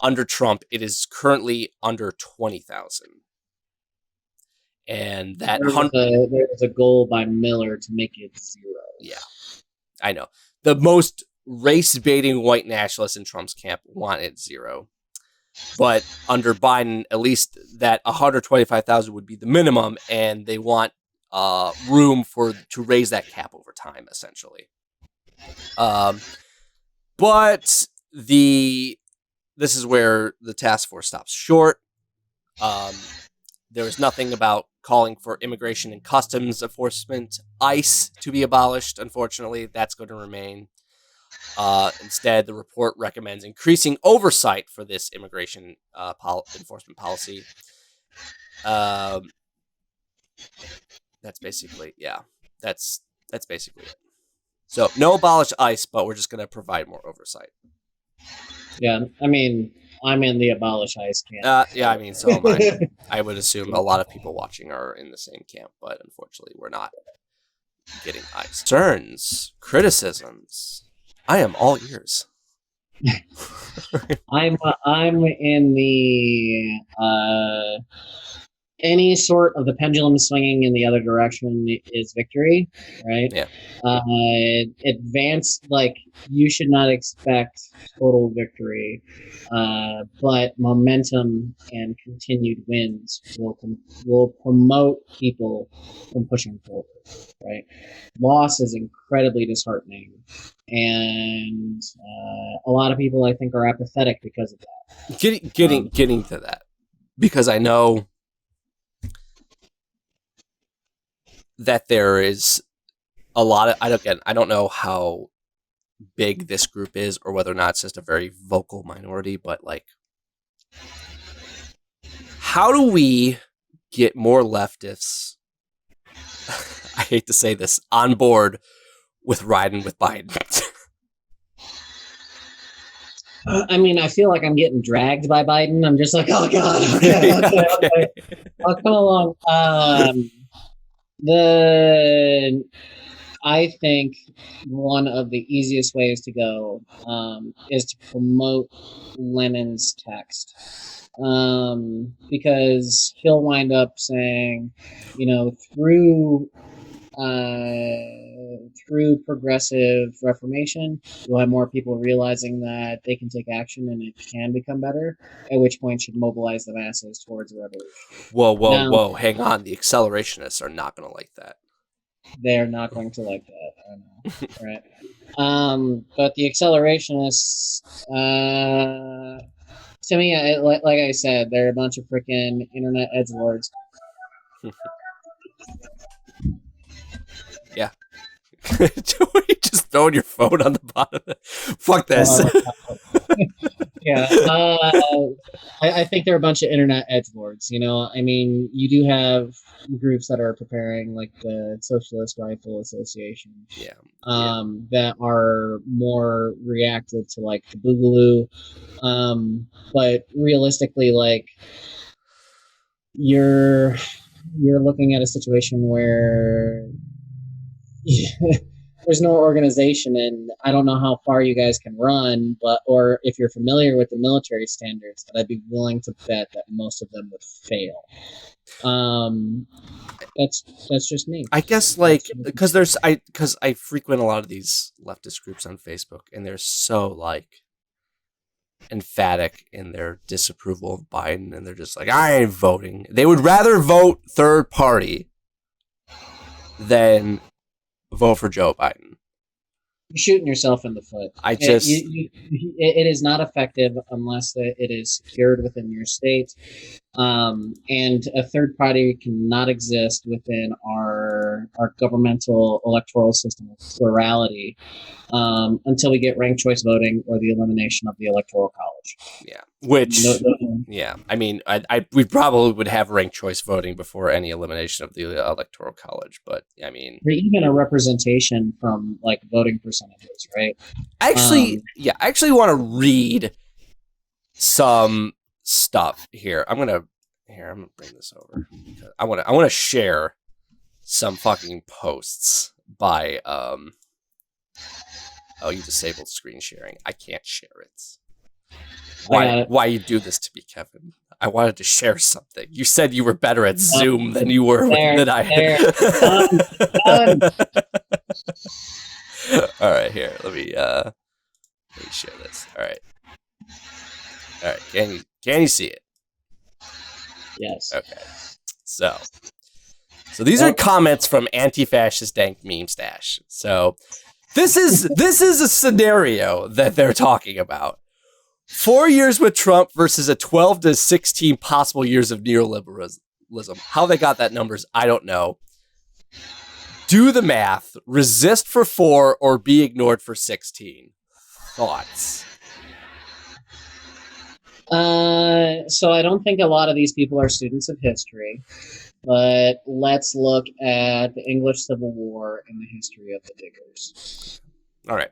under Trump, it is currently under 20,000. And that there was a goal by Miller to make it 0. Yeah, I know. The most race-baiting white nationalists in Trump's camp wanted 0. But under Biden, at least that 125,000 would be the minimum, and they want room to raise that cap over time, essentially. But this is where the task force stops short. There is nothing about calling for immigration and customs enforcement, ICE, to be abolished. Unfortunately, that's going to remain. Instead, the report recommends increasing oversight for this immigration enforcement policy. That's basically it. So no abolish ICE, but we're just going to provide more oversight. Yeah, I mean, I'm in the abolish ICE camp. Yeah, I mean, so am I. I would assume a lot of people watching are in the same camp, but unfortunately, we're not getting ICE. Concerns, criticisms. I am all ears. I'm in the any sort of the pendulum swinging in the other direction is victory, right? Yeah. Advanced, like, you should not expect total victory, but momentum and continued wins will promote people from pushing forward, right? Loss is incredibly disheartening, and a lot of people, I think, are apathetic because of that. Getting to that, because I know that there is a lot of, I don't know how big this group is or whether or not it's just a very vocal minority, but like, how do we get more leftists, I hate to say this, on board with riding with Biden? I mean, I feel like I'm getting dragged by Biden. I'm just like, oh God, okay. I'll come along. I think one of the easiest ways to go is to promote Lenin's text. Because he'll wind up saying, through progressive reformation, you'll have more people realizing that they can take action and it can become better, at which point should mobilize the masses towards a revolution. Whoa. Hang on. The accelerationists are not going to like that. They're not going to like that. I know, right? But the accelerationists, to me, like I said, they're a bunch of freaking internet edgelords. Yeah. You just throwing your phone on the bottom. Fuck this. Yeah. I think they're a bunch of internet edgelords. I mean, you do have groups that are preparing, like the Socialist Rifle Association. Yeah. That are more reactive to like the Boogaloo. But realistically, like you're looking at a situation where there's no organization, and I don't know how far you guys can run, or if you're familiar with the military standards, but I'd be willing to bet that most of them would fail. That's just me. I guess because I frequent a lot of these leftist groups on Facebook, and they're so like emphatic in their disapproval of Biden, and they're just like, I ain't voting. They would rather vote third party than vote for Joe Biden. You're shooting yourself in the foot. It is not effective unless it is secured within your state. And a third party cannot exist within our governmental electoral system of plurality until we get ranked choice voting or the elimination of the electoral college. Yeah, yeah, I mean, we probably would have ranked choice voting before any elimination of the electoral college, but I mean, or even a representation from like voting percentages, right? I actually want to read some stuff here. I'm gonna bring this over. I want to share some fucking posts by Oh, you disabled screen sharing. I can't share it. Why you do this to me, Kevin? I wanted to share something. You said you were better at Zoom than you were than I am. Done. All right, here. Let me share this. All right. Can you see it? Yes. Okay. So these are comments from anti-fascist dank meme stash. So this is a scenario that they're talking about. 4 years with Trump versus a 12 to 16 possible years of neoliberalism. How they got that numbers, I don't know. Do the math. Resist for 4 or be ignored for 16. Thoughts? So I don't think a lot of these people are students of history, but let's look at the English Civil War and the history of the Diggers. All right.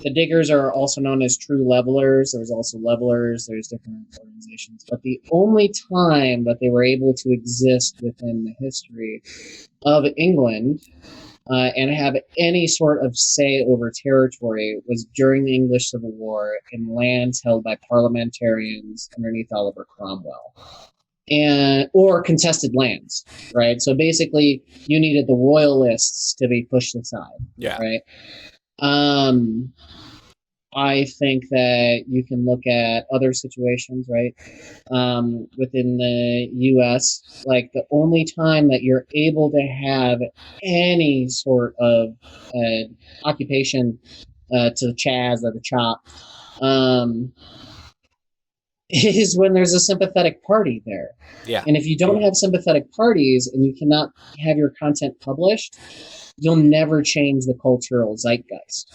The Diggers are also known as true levelers. There's also levelers. There's different organizations. But the only time that they were able to exist within the history of England and have any sort of say over territory was during the English Civil War in lands held by parliamentarians underneath Oliver Cromwell. Or contested lands, right? So basically, you needed the royalists to be pushed aside, right? I think that you can look at other situations, right? Within the U.S., like the only time that you're able to have any sort of occupation to the Chaz or the Chop is when there's a sympathetic party there. Yeah. And if you don't have sympathetic parties and you cannot have your content published, you'll never change the cultural zeitgeist.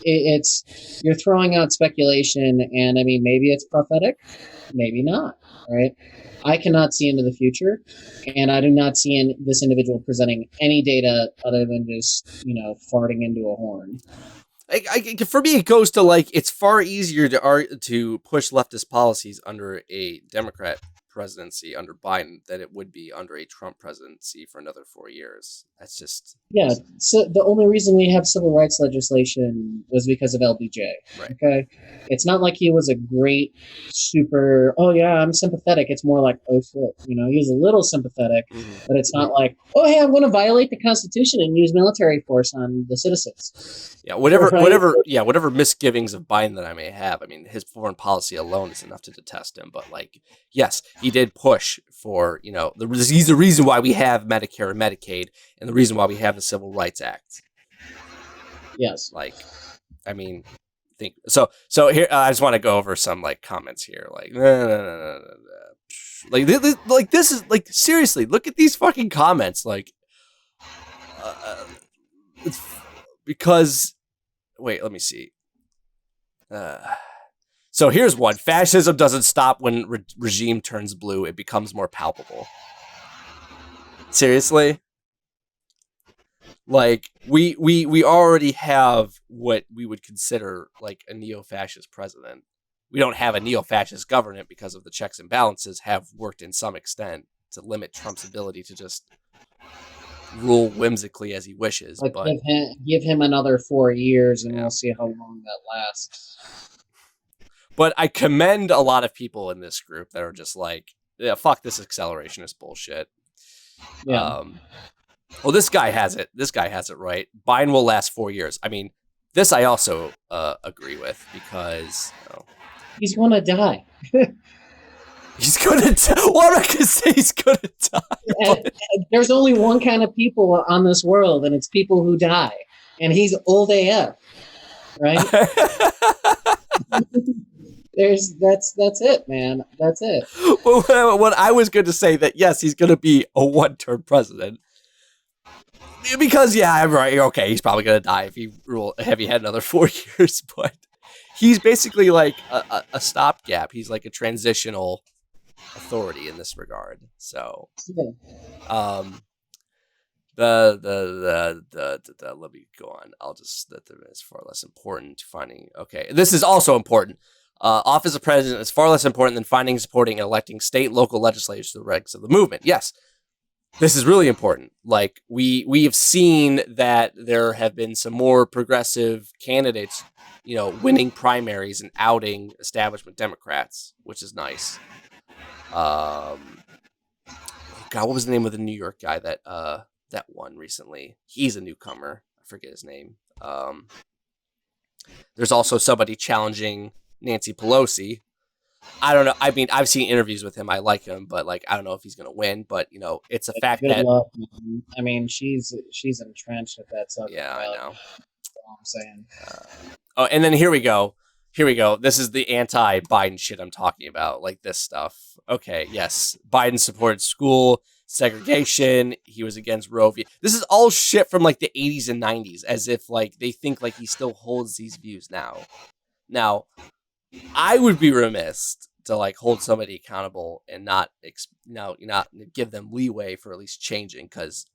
It's you're throwing out speculation, and I mean, maybe it's prophetic, maybe not, right? I cannot see into the future, and I do not see this individual presenting any data other than just, farting into a horn. For me, it goes to like, it's far easier to push leftist policies under a Democrat presidency under Biden than it would be under a Trump presidency for another 4 years. That's just Yeah, so the only reason we have civil rights legislation was because of LBJ. right. Okay, it's not like he was a great super. Oh yeah, I'm sympathetic. It's more like, oh shit, he was a little sympathetic, but it's not like, oh hey, I'm going to violate the Constitution and use military force on the citizens. Yeah, whatever, Right? whatever misgivings of Biden that I may have. I mean, his foreign policy alone is enough to detest him. But like, yes, he did push for he's the reason why we have Medicare and Medicaid, and the reason why we have the Civil Rights Act. Yes. Like, I mean, think so. So here, I just want to go over some like comments here. Like, like this is like seriously. Look at these fucking comments. Like, it's because wait, let me see. So here's one: fascism doesn't stop when regime turns blue; it becomes more palpable. Seriously. Like we already have what we would consider like a neo-fascist president. We don't have a neo-fascist government because of the checks and balances have worked in some extent to limit Trump's ability to just rule whimsically as he wishes. Like but give him another 4 years, and we'll see how long that lasts. But I commend a lot of people in this group that are just like, yeah, fuck this accelerationist bullshit. Yeah. Well, this guy has it. This guy has it right. Biden will last 4 years. I mean, this I also agree with because he's going to die. He's going to die. Well, I'm not going to say he's going to die. And there's only one kind of people on this world, and it's people who die. And he's old AF, right? That's it, man. That's it. Well, what I was going to say that yes, he's going to be a one-term president. Because yeah, I'm right. Okay, he's probably gonna die if he had another 4 years. But he's basically like a stopgap. He's like a transitional authority in this regard. So, the let me go on. I'll just that is far less important to finding. Okay, this is also important. Office of president is far less important than finding, supporting, and electing state and local legislators to the ranks of the movement. Yes. This is really important. Like we have seen that there have been some more progressive candidates, winning primaries and outing establishment Democrats, which is nice. God, what was the name of the New York guy that won recently? He's a newcomer. I forget his name. There's also somebody challenging Nancy Pelosi. I don't know. I mean, I've seen interviews with him. I like him, but like, I don't know if he's going to win. But it's a fact that. Luck, I mean, she's entrenched at that stuff. Yeah, I know. That's all I'm saying. And then here we go. This is the anti-Biden shit I'm talking about. Like this stuff. Okay, yes, Biden supported school segregation. He was against Roe v. This is all shit from like the 80s and 90s, as if like they think like he still holds these views now. Now. I would be remiss to like hold somebody accountable and not give them leeway for at least changing. Because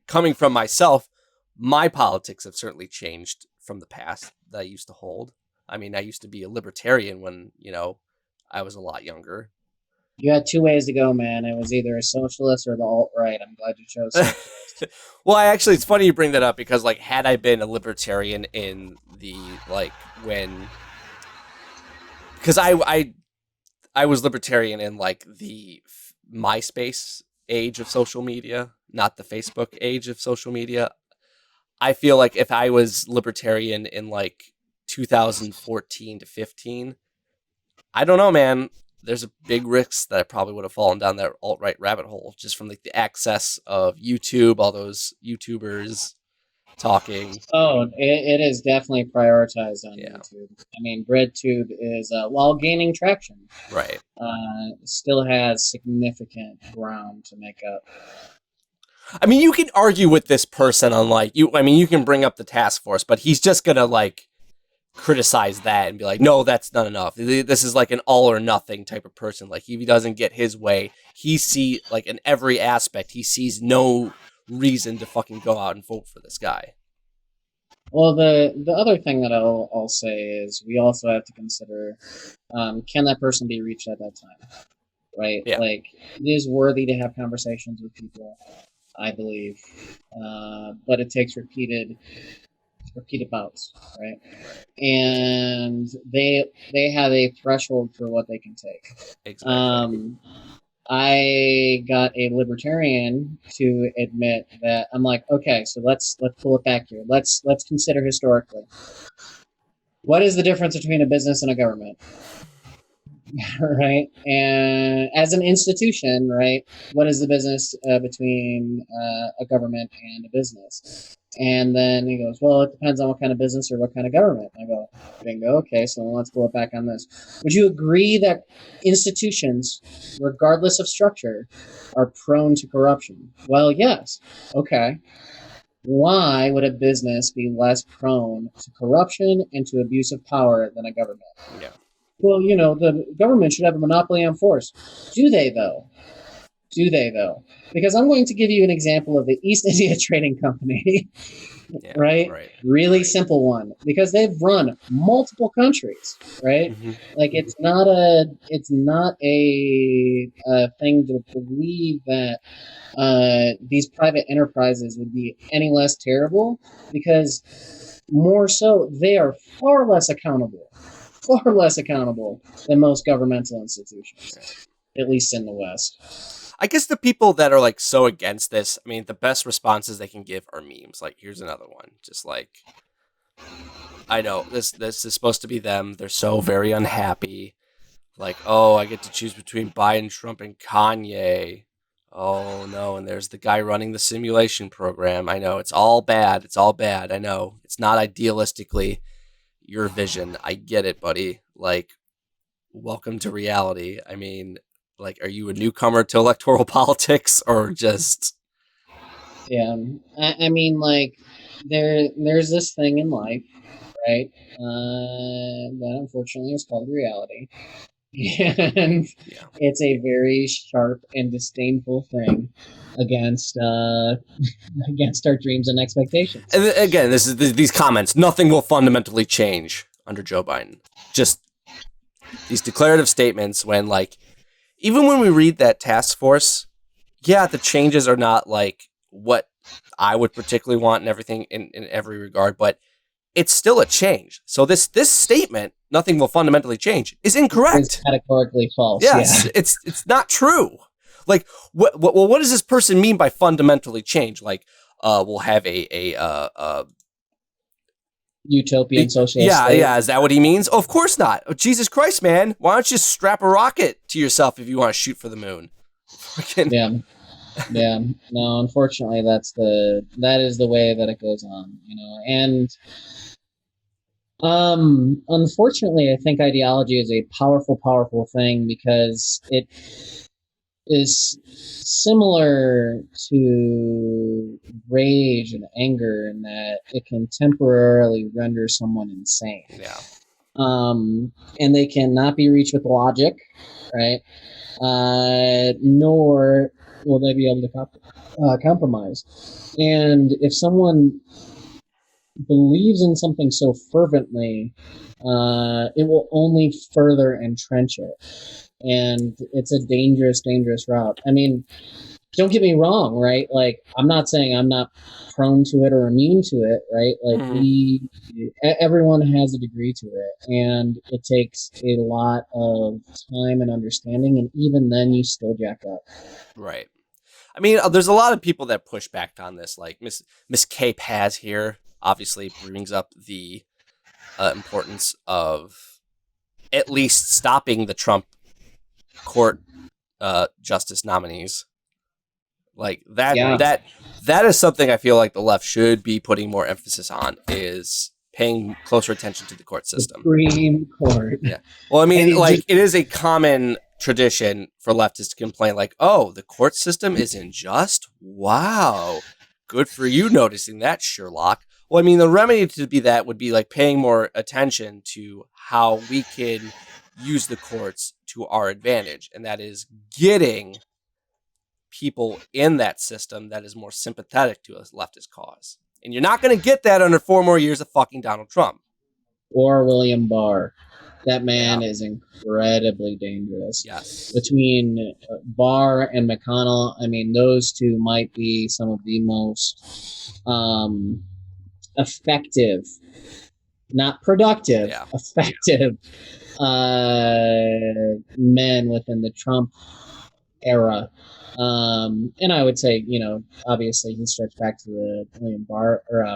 coming from myself, my politics have certainly changed from the past that I used to hold. I mean, I used to be a libertarian when I was a lot younger. You had two ways to go, man. It was either a socialist or the alt-right. I'm glad you chose socialist. Well, it's funny you bring that up because like had I been a libertarian in the when. Because I was libertarian in like the MySpace age of social media, not the Facebook age of social media. I feel like if I was libertarian in like 2014 to 15, I don't know, man. There's a big risk that I probably would have fallen down that alt-right rabbit hole just from like the access of YouTube, all those YouTubers talking. Oh, it is definitely prioritized on YouTube. I mean, BreadTube is, while gaining traction, right, still has significant ground to make up. I mean, you can argue with this person on like you can bring up the task force, but he's just gonna like criticize that and be like, no, that's not enough. This is like an all or nothing type of person. Like if he doesn't get his way, he see like in every aspect, he sees no reason to fucking go out and vote for this guy. Well, the other thing that I'll say is we also have to consider, can that person be reached at that time? right? Yeah. Like, it is worthy to have conversations with people, I believe, but it takes repeated bouts, right? And they have a threshold for what they can take. Exactly. I got a libertarian to admit that I'm like, okay, so let's pull it back here. Let's consider historically. What is the difference between a business and a government? Right? And as an institution, right, what is the business between a government and a business? And then he goes, well, it depends on what kind of business or what kind of government. And I go, bingo, okay, so let's pull it back on this. Would you agree that institutions, regardless of structure, are prone to corruption? Well, yes. Okay. Why would a business be less prone to corruption and to abuse of power than a government? Yeah. Well, the government should have a monopoly on force. Do they, though? Do they, though? Because I'm going to give you an example of the East India Trading Company, Yeah, right? Really simple one, because they've run multiple countries, right? Mm-hmm. Like, it's not a thing to believe that these private enterprises would be any less terrible, because more so, they are far less accountable than most governmental institutions, at least in the West. I guess the people that are like so against this, I mean, the best responses they can give are memes. Like, here's another one. Just like, I know this is supposed to be them. They're so very unhappy. Like, oh, I get to choose between Biden, Trump, and Kanye. Oh no, and there's the guy running the simulation program. I know it's all bad. It's all bad. I know it's not idealistically your vision. I get it, buddy. Like, welcome to reality. I mean, like, are you a newcomer to electoral politics or just? Yeah, I mean, like, there's this thing in life, right? That unfortunately is called reality, and it's a very sharp and disdainful thing against against our dreams and expectations. And again, this is these comments. Nothing will fundamentally change under Joe Biden. Just these declarative statements when, like, even when we read that task force, yeah, the changes are not like what I would particularly want and everything in every regard, but it's still a change. So this statement, nothing will fundamentally change, is incorrect. It's categorically false. Yes, yeah. it's not true. Like, what does this person mean by fundamentally change? Like, we'll have a utopian socialist yeah, state. yeah. Is that what he means? Oh, of course not. Oh, Jesus Christ, man. Why don't you just strap a rocket to yourself if you want to shoot for the moon? Yeah. No, unfortunately, that is the way that it goes on, and unfortunately, I think ideology is a powerful thing because it is similar to rage and anger in that it can temporarily render someone insane. Yeah. And they cannot be reached with logic, right? Nor will they be able to compromise. And if someone believes in something so fervently, it will only further entrench it. And it's a dangerous route. I mean, don't get me wrong, right? Like, I'm not saying I'm not prone to it or immune to it, right? Like, everyone has a degree to it, and it takes a lot of time and understanding, and even then you still jack up. Right. I mean, there's a lot of people that push back on this. Like Miss K Paz here obviously brings up the importance of at least stopping the Trump court justice nominees. Like that is something I feel like the left should be putting more emphasis on, is paying closer attention to the court system. Supreme Court. Yeah. Well, I mean, like, it is a common tradition for leftists to complain, like, oh, the court system is unjust? Wow. Good for you noticing that, Sherlock. Well, I mean, the remedy to be that would be like paying more attention to how we can use the courts to our advantage. And that is getting people in that system that is more sympathetic to a leftist cause. And you're not going to get that under 4 more years of fucking Donald Trump. Or William Barr. That man is incredibly dangerous. Yes. Between Barr and McConnell, I mean, those two might be some of the most effective, not productive, effective men within the Trump era. And I would say, obviously he stretched back to the William Barr or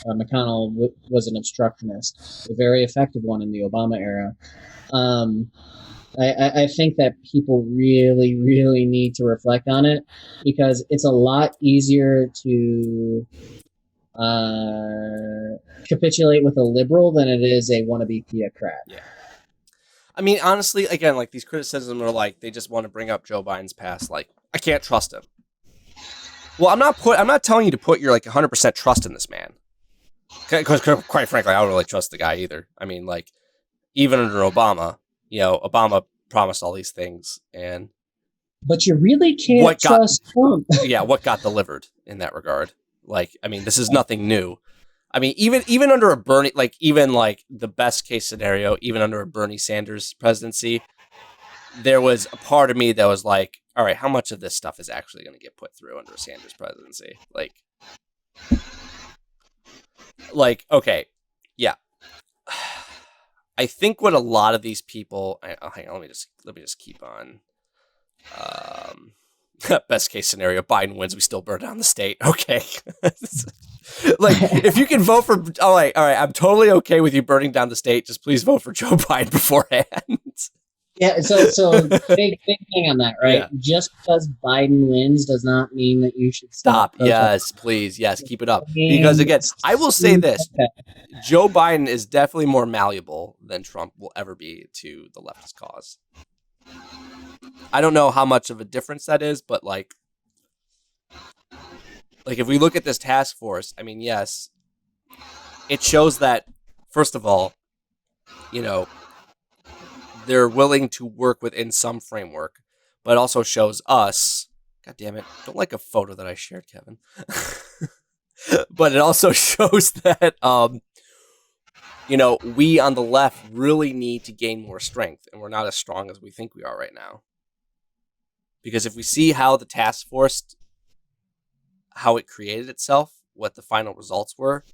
McConnell was an obstructionist, a very effective one in the Obama era. I think that people really, really need to reflect on it because it's a lot easier to capitulate with a liberal than it is a wannabe theocrat. Yeah. I mean, honestly, again, like these criticisms are like they just want to bring up Joe Biden's past. Like, I can't trust him. Well, I'm not telling you to put your like 100% trust in this man. Because quite frankly, I don't really trust the guy either. I mean, like even under Obama, Obama promised all these things, but you really can't trust Trump. Yeah, what got delivered in that regard? Like, I mean, this is nothing new. I mean, even under a Bernie, like even like the best case scenario, even under a Bernie Sanders presidency, there was a part of me that was like, all right, how much of this stuff is actually going to get put through under a Sanders presidency? Like, okay, yeah. I think what a lot of these people, hang on, let me just keep on. Best case scenario, Biden wins, we still burn down the state. Okay. Like, if you can vote for, all right, I'm totally okay with you burning down the state. Just please vote for Joe Biden beforehand. Yeah, so big thing on that, right? Yeah. Just because Biden wins does not mean that you should stop. Yes, please. Yes, keep it up. Because again, I will say this. Joe Biden is definitely more malleable than Trump will ever be to the leftist cause. I don't know how much of a difference that is, but like if we look at this task force, I mean, yes, it shows that, first of all, they're willing to work within some framework, but it also shows us, God damn it, don't like a photo that I shared, Kevin. But it also shows that, we on the left really need to gain more strength, and we're not as strong as we think we are right now. Because if we see how the task force, how it created itself, what the final results were,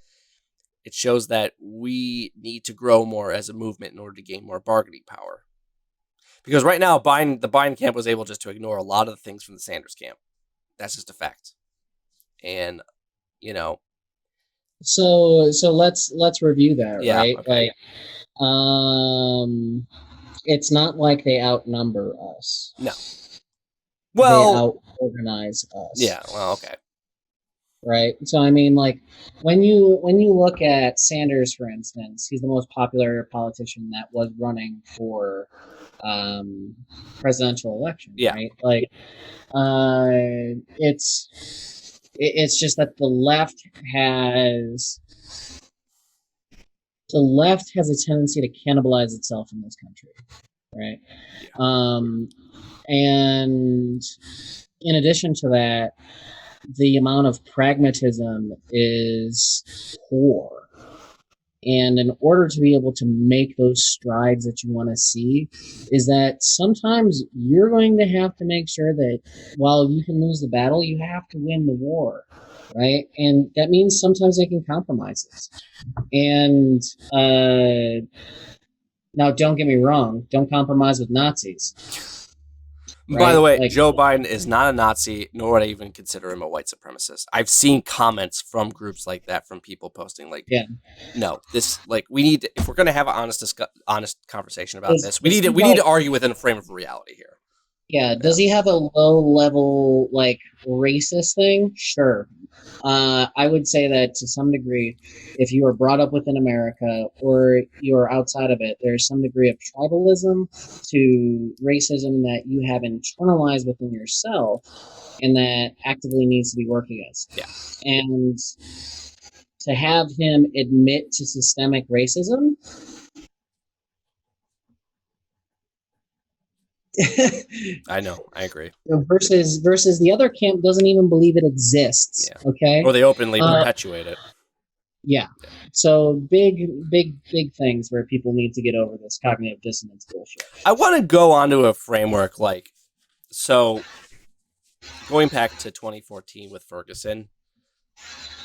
it shows that we need to grow more as a movement in order to gain more bargaining power. Because right now, the Biden camp was able just to ignore a lot of the things from the Sanders camp. That's just a fact. And, So let's review that, right? Okay. Like, it's not like they outnumber us. No. Well, they out-organize us. Yeah, well, okay. Right? So, I mean, like, when you look at Sanders, for instance, he's the most popular politician that was running for presidential election, right? Like, it's just that the left has a tendency to cannibalize itself in this country, right? And in addition to that, the amount of pragmatism is poor. And in order to be able to make those strides that you want to see, is that sometimes you're going to have to make sure that while you can lose the battle, you have to win the war, right? And that means sometimes making compromises. And now, don't get me wrong, don't compromise with Nazis. Right? By the way, Joe Biden is not a Nazi, nor would I even consider him a white supremacist. I've seen comments from groups like that, from people posting like, no, this, like, we need to, if we're going to have an honest conversation about this, we need to argue within a frame of reality here. Yeah. Does he have a low level, like, racist thing? Sure. I would say that to some degree, if you are brought up within America or you're outside of it, there's some degree of tribalism to racism that you have internalized within yourself and that actively needs to be worked against. Yeah. And to have him admit to systemic racism, I know, I agree. Versus the other camp doesn't even believe it exists. Yeah. Okay, or they openly perpetuate it. Yeah. So big things where people need to get over this cognitive dissonance bullshit. I want to go onto a framework like, so going back to 2014 with Ferguson,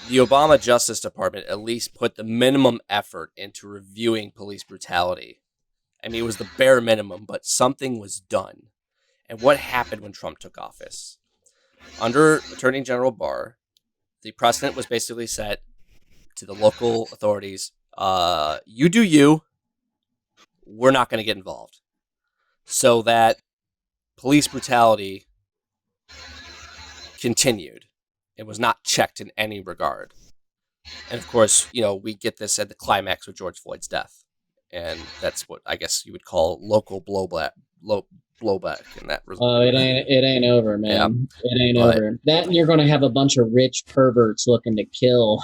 the Obama Justice Department at least put the minimum effort into reviewing police brutality. I mean, it was the bare minimum, but something was done. And what happened when Trump took office? Under Attorney General Barr, the precedent was basically set to the local authorities. You do you. We're not going to get involved. So that police brutality continued. It was not checked in any regard. And of course, we get this at the climax with George Floyd's death. And that's what I guess you would call local blowback in that result. It ain't over, man. Yeah. It ain't over. That and you're going to have a bunch of rich perverts looking to kill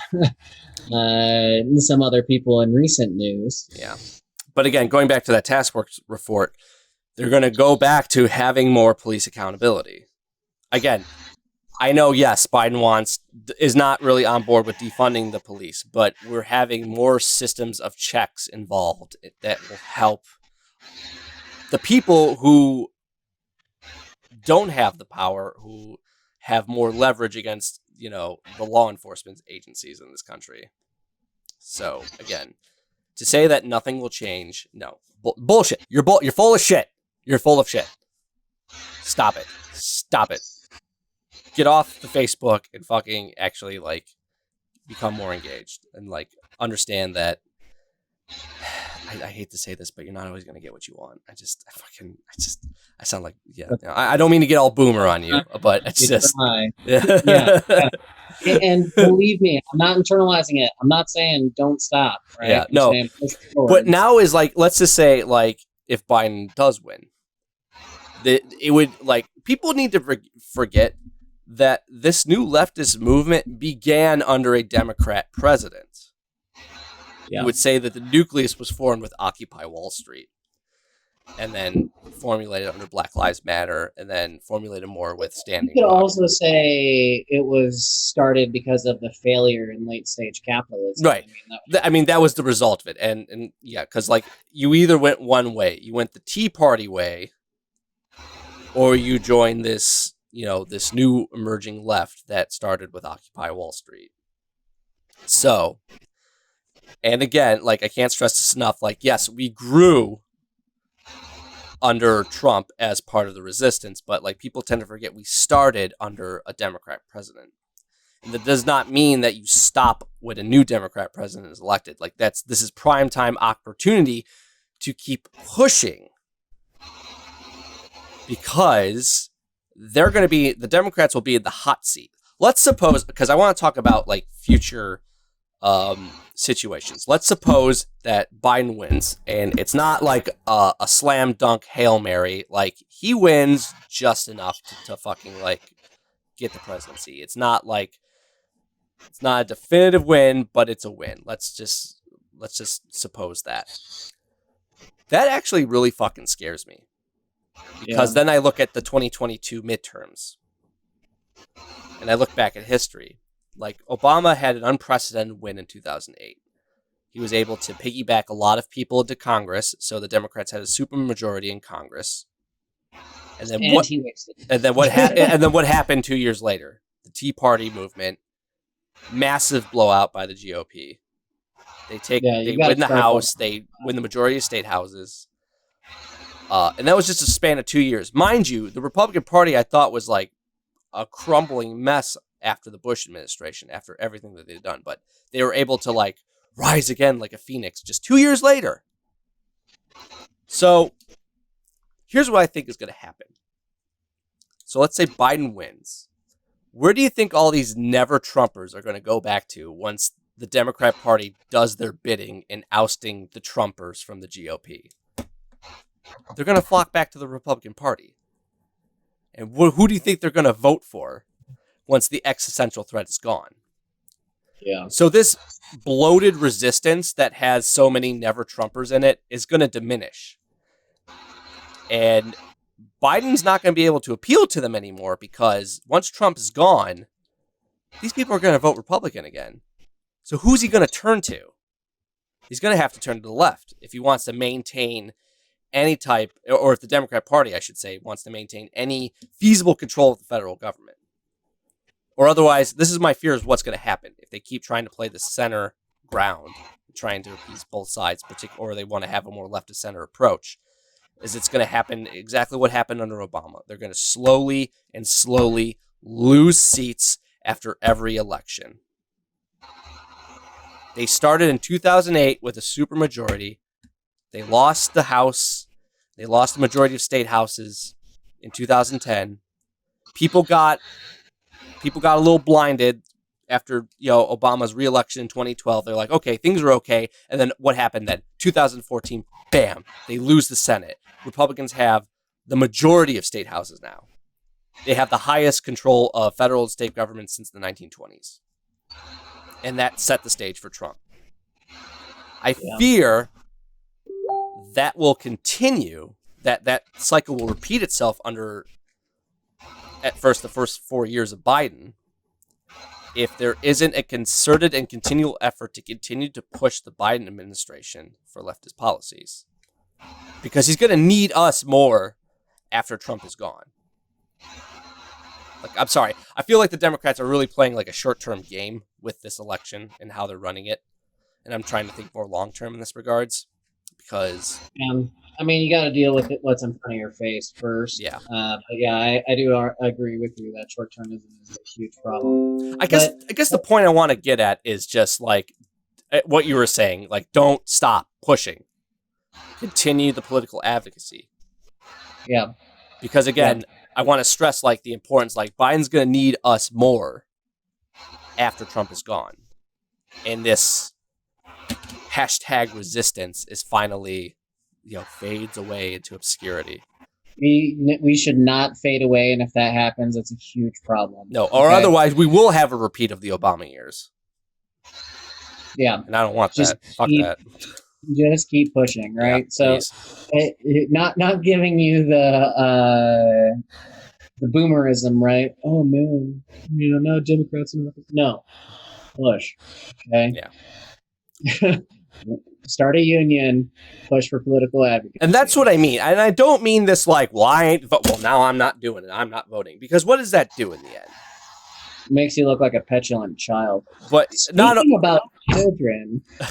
some other people in recent news. Yeah. But again, going back to that task force report, they're going to go back to having more police accountability. Again, I know, yes, Biden is not really on board with defunding the police, but we're having more systems of checks involved that will help the people who don't have the power, who have more leverage against, the law enforcement agencies in this country. So again, to say that nothing will change, no. Bullshit. You're full of shit. You're full of shit. Stop it. Stop it. Get off the Facebook and fucking actually become more engaged and understand that I hate to say this, but you're not always going to get what you want. I sound like, I don't mean to get all boomer on you, but it's just, yeah. And believe me, I'm not internalizing it. I'm not saying don't stop. Right? Yeah, no. But now is let's just say if Biden does win, it would people need to forget that this new leftist movement began under a Democrat president. Yeah. You would say that the nucleus was formed with Occupy Wall Street and then formulated under Black Lives Matter and then formulated more with Standing You could also say it was started because of the failure in late stage capitalism. Right. That was the result of it. And yeah, because you either went one way, you went the Tea Party way, or you joined this, this new emerging left that started with Occupy Wall Street. So, and again, I can't stress this enough, yes, we grew under Trump as part of the resistance, but people tend to forget we started under a Democrat president. And that does not mean that you stop when a new Democrat president is elected. This is primetime opportunity to keep pushing, because the Democrats will be in the hot seat. Let's suppose, because I want to talk about future situations. Let's suppose that Biden wins, and it's not a slam dunk Hail Mary. He wins just enough to fucking get the presidency. It's not a definitive win, but it's a win. Let's just suppose that. That actually really fucking scares me. Because then I look at the 2022 midterms and I look back at history. Obama had an unprecedented win in 2008. He was able to piggyback a lot of people into Congress, so the Democrats had a supermajority in Congress. And then what happened 2 years later? The Tea Party movement, massive blowout by the GOP. They win the House, they win the majority of state houses. And that was just a span of 2 years. Mind you, the Republican Party, I thought, was a crumbling mess after the Bush administration, after everything that they'd done. But they were able to, rise again like a phoenix just 2 years later. So, here's what I think is going to happen. So, let's say Biden wins. Where do you think all these never-Trumpers are going to go back to once the Democrat Party does their bidding in ousting the Trumpers from the GOP? They're going to flock back to the Republican Party. And who do you think they're going to vote for once the existential threat is gone? Yeah. So this bloated resistance that has so many never-Trumpers in it is going to diminish. And Biden's not going to be able to appeal to them anymore, because once Trump is gone, these people are going to vote Republican again. So who's he going to turn to? He's going to have to turn to the left if he wants to maintain any type, or if the Democrat Party, I should say, wants to maintain any feasible control of the federal government. Or otherwise, this is my fear is what's going to happen if they keep trying to play the center ground, trying to appease both sides, or they want to have a more left of center approach. Is it's going to happen exactly what happened under Obama. They're going to slowly lose seats after every election. They started in 2008 with a supermajority. They lost the House. They lost the majority of state houses in 2010. People got a little blinded after Obama's re-election in 2012. They're like, okay, things are okay. And then what happened then? 2014, bam, they lose the Senate. Republicans have the majority of state houses now. They have the highest control of federal and state government since the 1920s. And that set the stage for Trump. I fear that will continue, that cycle will repeat itself under, at first, the first 4 years of Biden, if there isn't a concerted and continual effort to continue to push the Biden administration for leftist policies. Because he's going to need us more after Trump is gone. Like, I'm sorry. I feel like the Democrats are really playing like a short-term game with this election and how they're running it. And I'm trying to think more long-term in this regards. Because... I mean, you got to deal with what's in front of your face first. Yeah. But yeah, I do agree with you that short-termism is a huge problem. I guess the point I want to get at is just like what you were saying. Like, don't stop pushing. Continue the political advocacy. Yeah. Because again, I want to stress like the importance. Like, Biden's going to need us more after Trump is gone, and this hashtag resistance is finally, fades away into obscurity. We should not fade away, and if that happens, it's a huge problem. No, or otherwise we will have a repeat of the Obama years. Yeah, and I don't want that. Fuck that. Just keep pushing, right? Yeah, not giving you the boomerism, right? Oh man, no Democrats. No, push. Okay. Yeah. Start a union, push for political advocacy. And that's what I mean. And I don't mean this like, well, now I'm not doing it. I'm not voting. Because what does that do in the end? Makes you look like a petulant child. But Speaking about children, can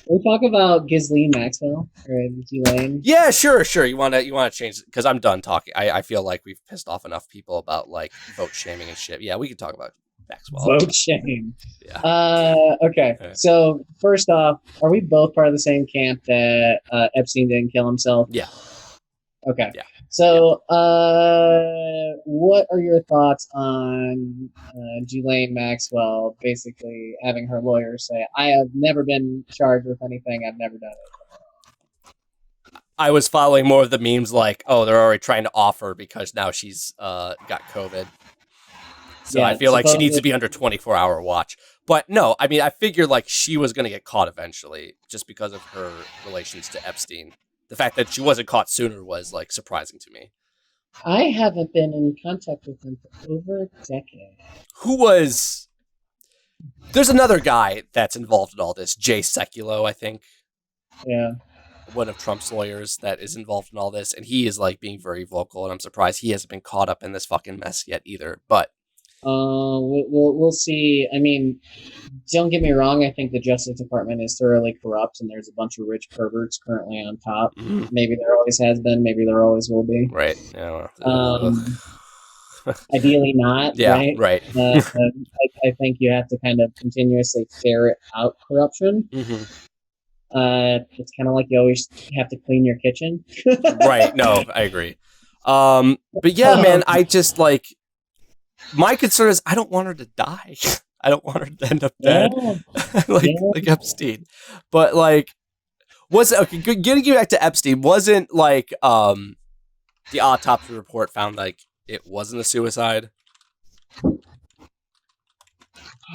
we talk about Ghislaine Maxwell or Ghislaine? Yeah, sure. You want to change it? Because I'm done talking. I feel like we've pissed off enough people about like vote shaming and shit. Yeah, we can talk about Maxwell. Vote shame. Yeah. Okay. So first off, are we both part of the same camp that Epstein didn't kill himself? Yeah. Okay. Yeah. So, what are your thoughts on Ghislaine Maxwell basically having her lawyer say, "I have never been charged with anything. I've never done it." I was following more of the memes like, oh, they're already trying to offer because now she's got COVID. So I feel like she needs to be under 24-hour watch. But no, I mean, I figured like she was going to get caught eventually just because of her relations to Epstein. The fact that she wasn't caught sooner was like surprising to me. I haven't been in contact with him for over a decade. There's another guy that's involved in all this, Jay Sekulow, I think. Yeah. One of Trump's lawyers that is involved in all this. And he is like being very vocal. And I'm surprised he hasn't been caught up in this fucking mess yet either. But we'll see. I mean, don't get me wrong. I think the Justice Department is thoroughly corrupt, and there's a bunch of rich perverts currently on top. Mm-hmm. Maybe there always has been. Maybe there always will be. Right. Yeah. Ideally not. Yeah. Right. I think you have to kind of continuously ferret out corruption. Mm-hmm. It's kind of like you always have to clean your kitchen. Right. No, I agree. But yeah, man, I just like. My concern is I don't want her to die. I don't want her to end up dead, like Epstein. But like, getting you back to Epstein, wasn't like the autopsy report found like it wasn't a suicide?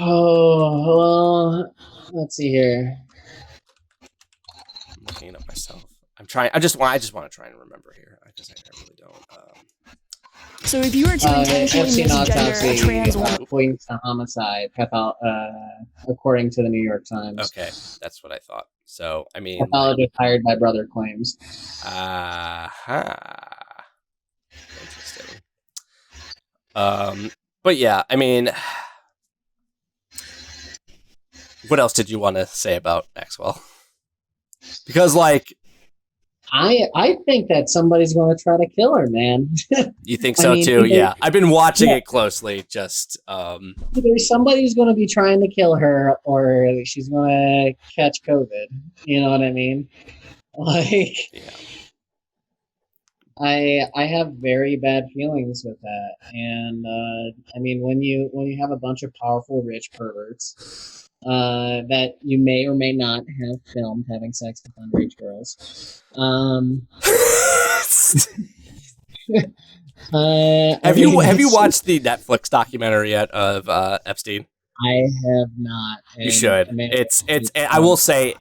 Oh well, let's see here. I'm looking it up myself. I'm trying. I just want to try and remember here. I really don't. So if you were to intentionally Epstein misgender a trans woman, autopsy points to homicide, according to the New York Times. Okay, that's what I thought. So, I mean... Pathologist hired by brother claims. Interesting. But yeah, I mean... What else did you want to say about Maxwell? Because, like... I think that somebody's going to try to kill her, man. You think so too? Yeah, I've been watching it closely. Just either somebody's going to be trying to kill her, or she's going to catch COVID. You know what I mean? Like, I have very bad feelings with that, and I mean, when you have a bunch of powerful rich perverts that you may or may not have filmed having sex with underage girls. Have you watched the Netflix documentary yet of Epstein? I have not. You should. It's I will say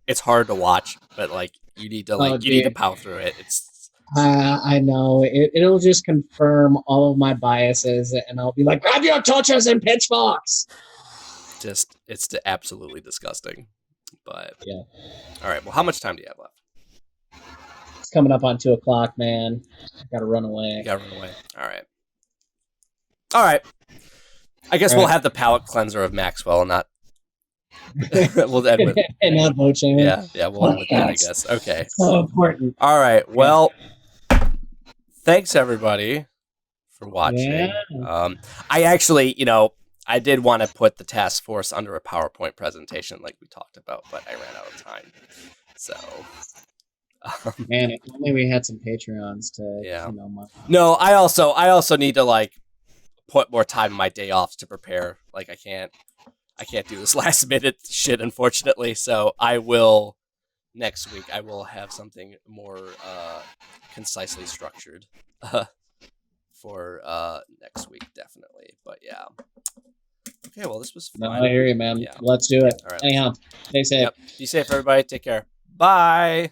it's hard to watch, but like you need to need to power through it. It's I know it'll just confirm all of my biases, and I'll be like, grab your torches and pitchforks. It's absolutely disgusting. But yeah. All right. Well, how much time do you have left? It's coming up on 2:00, man. I gotta run away. All right. I guess we'll have the palate cleanser of Maxwell, not. We'll end with and not vote shaming. Yeah. We'll end with that, I guess. Okay. So important. All right. Well, thanks everybody for watching. Yeah. I actually, I did want to put the task force under a PowerPoint presentation like we talked about, but I ran out of time. So, man, if only we had some Patreons to, No, I also need to put more time in my day offs to prepare. Like I can't do this last minute shit, unfortunately. So I will next week. I will have something more concisely structured for next week, definitely. But yeah. Okay, well, this was fun. No, I hear you, man. Yeah. Let's do it. All right. Anyhow, stay safe. Yep. Be safe, everybody. Take care. Bye.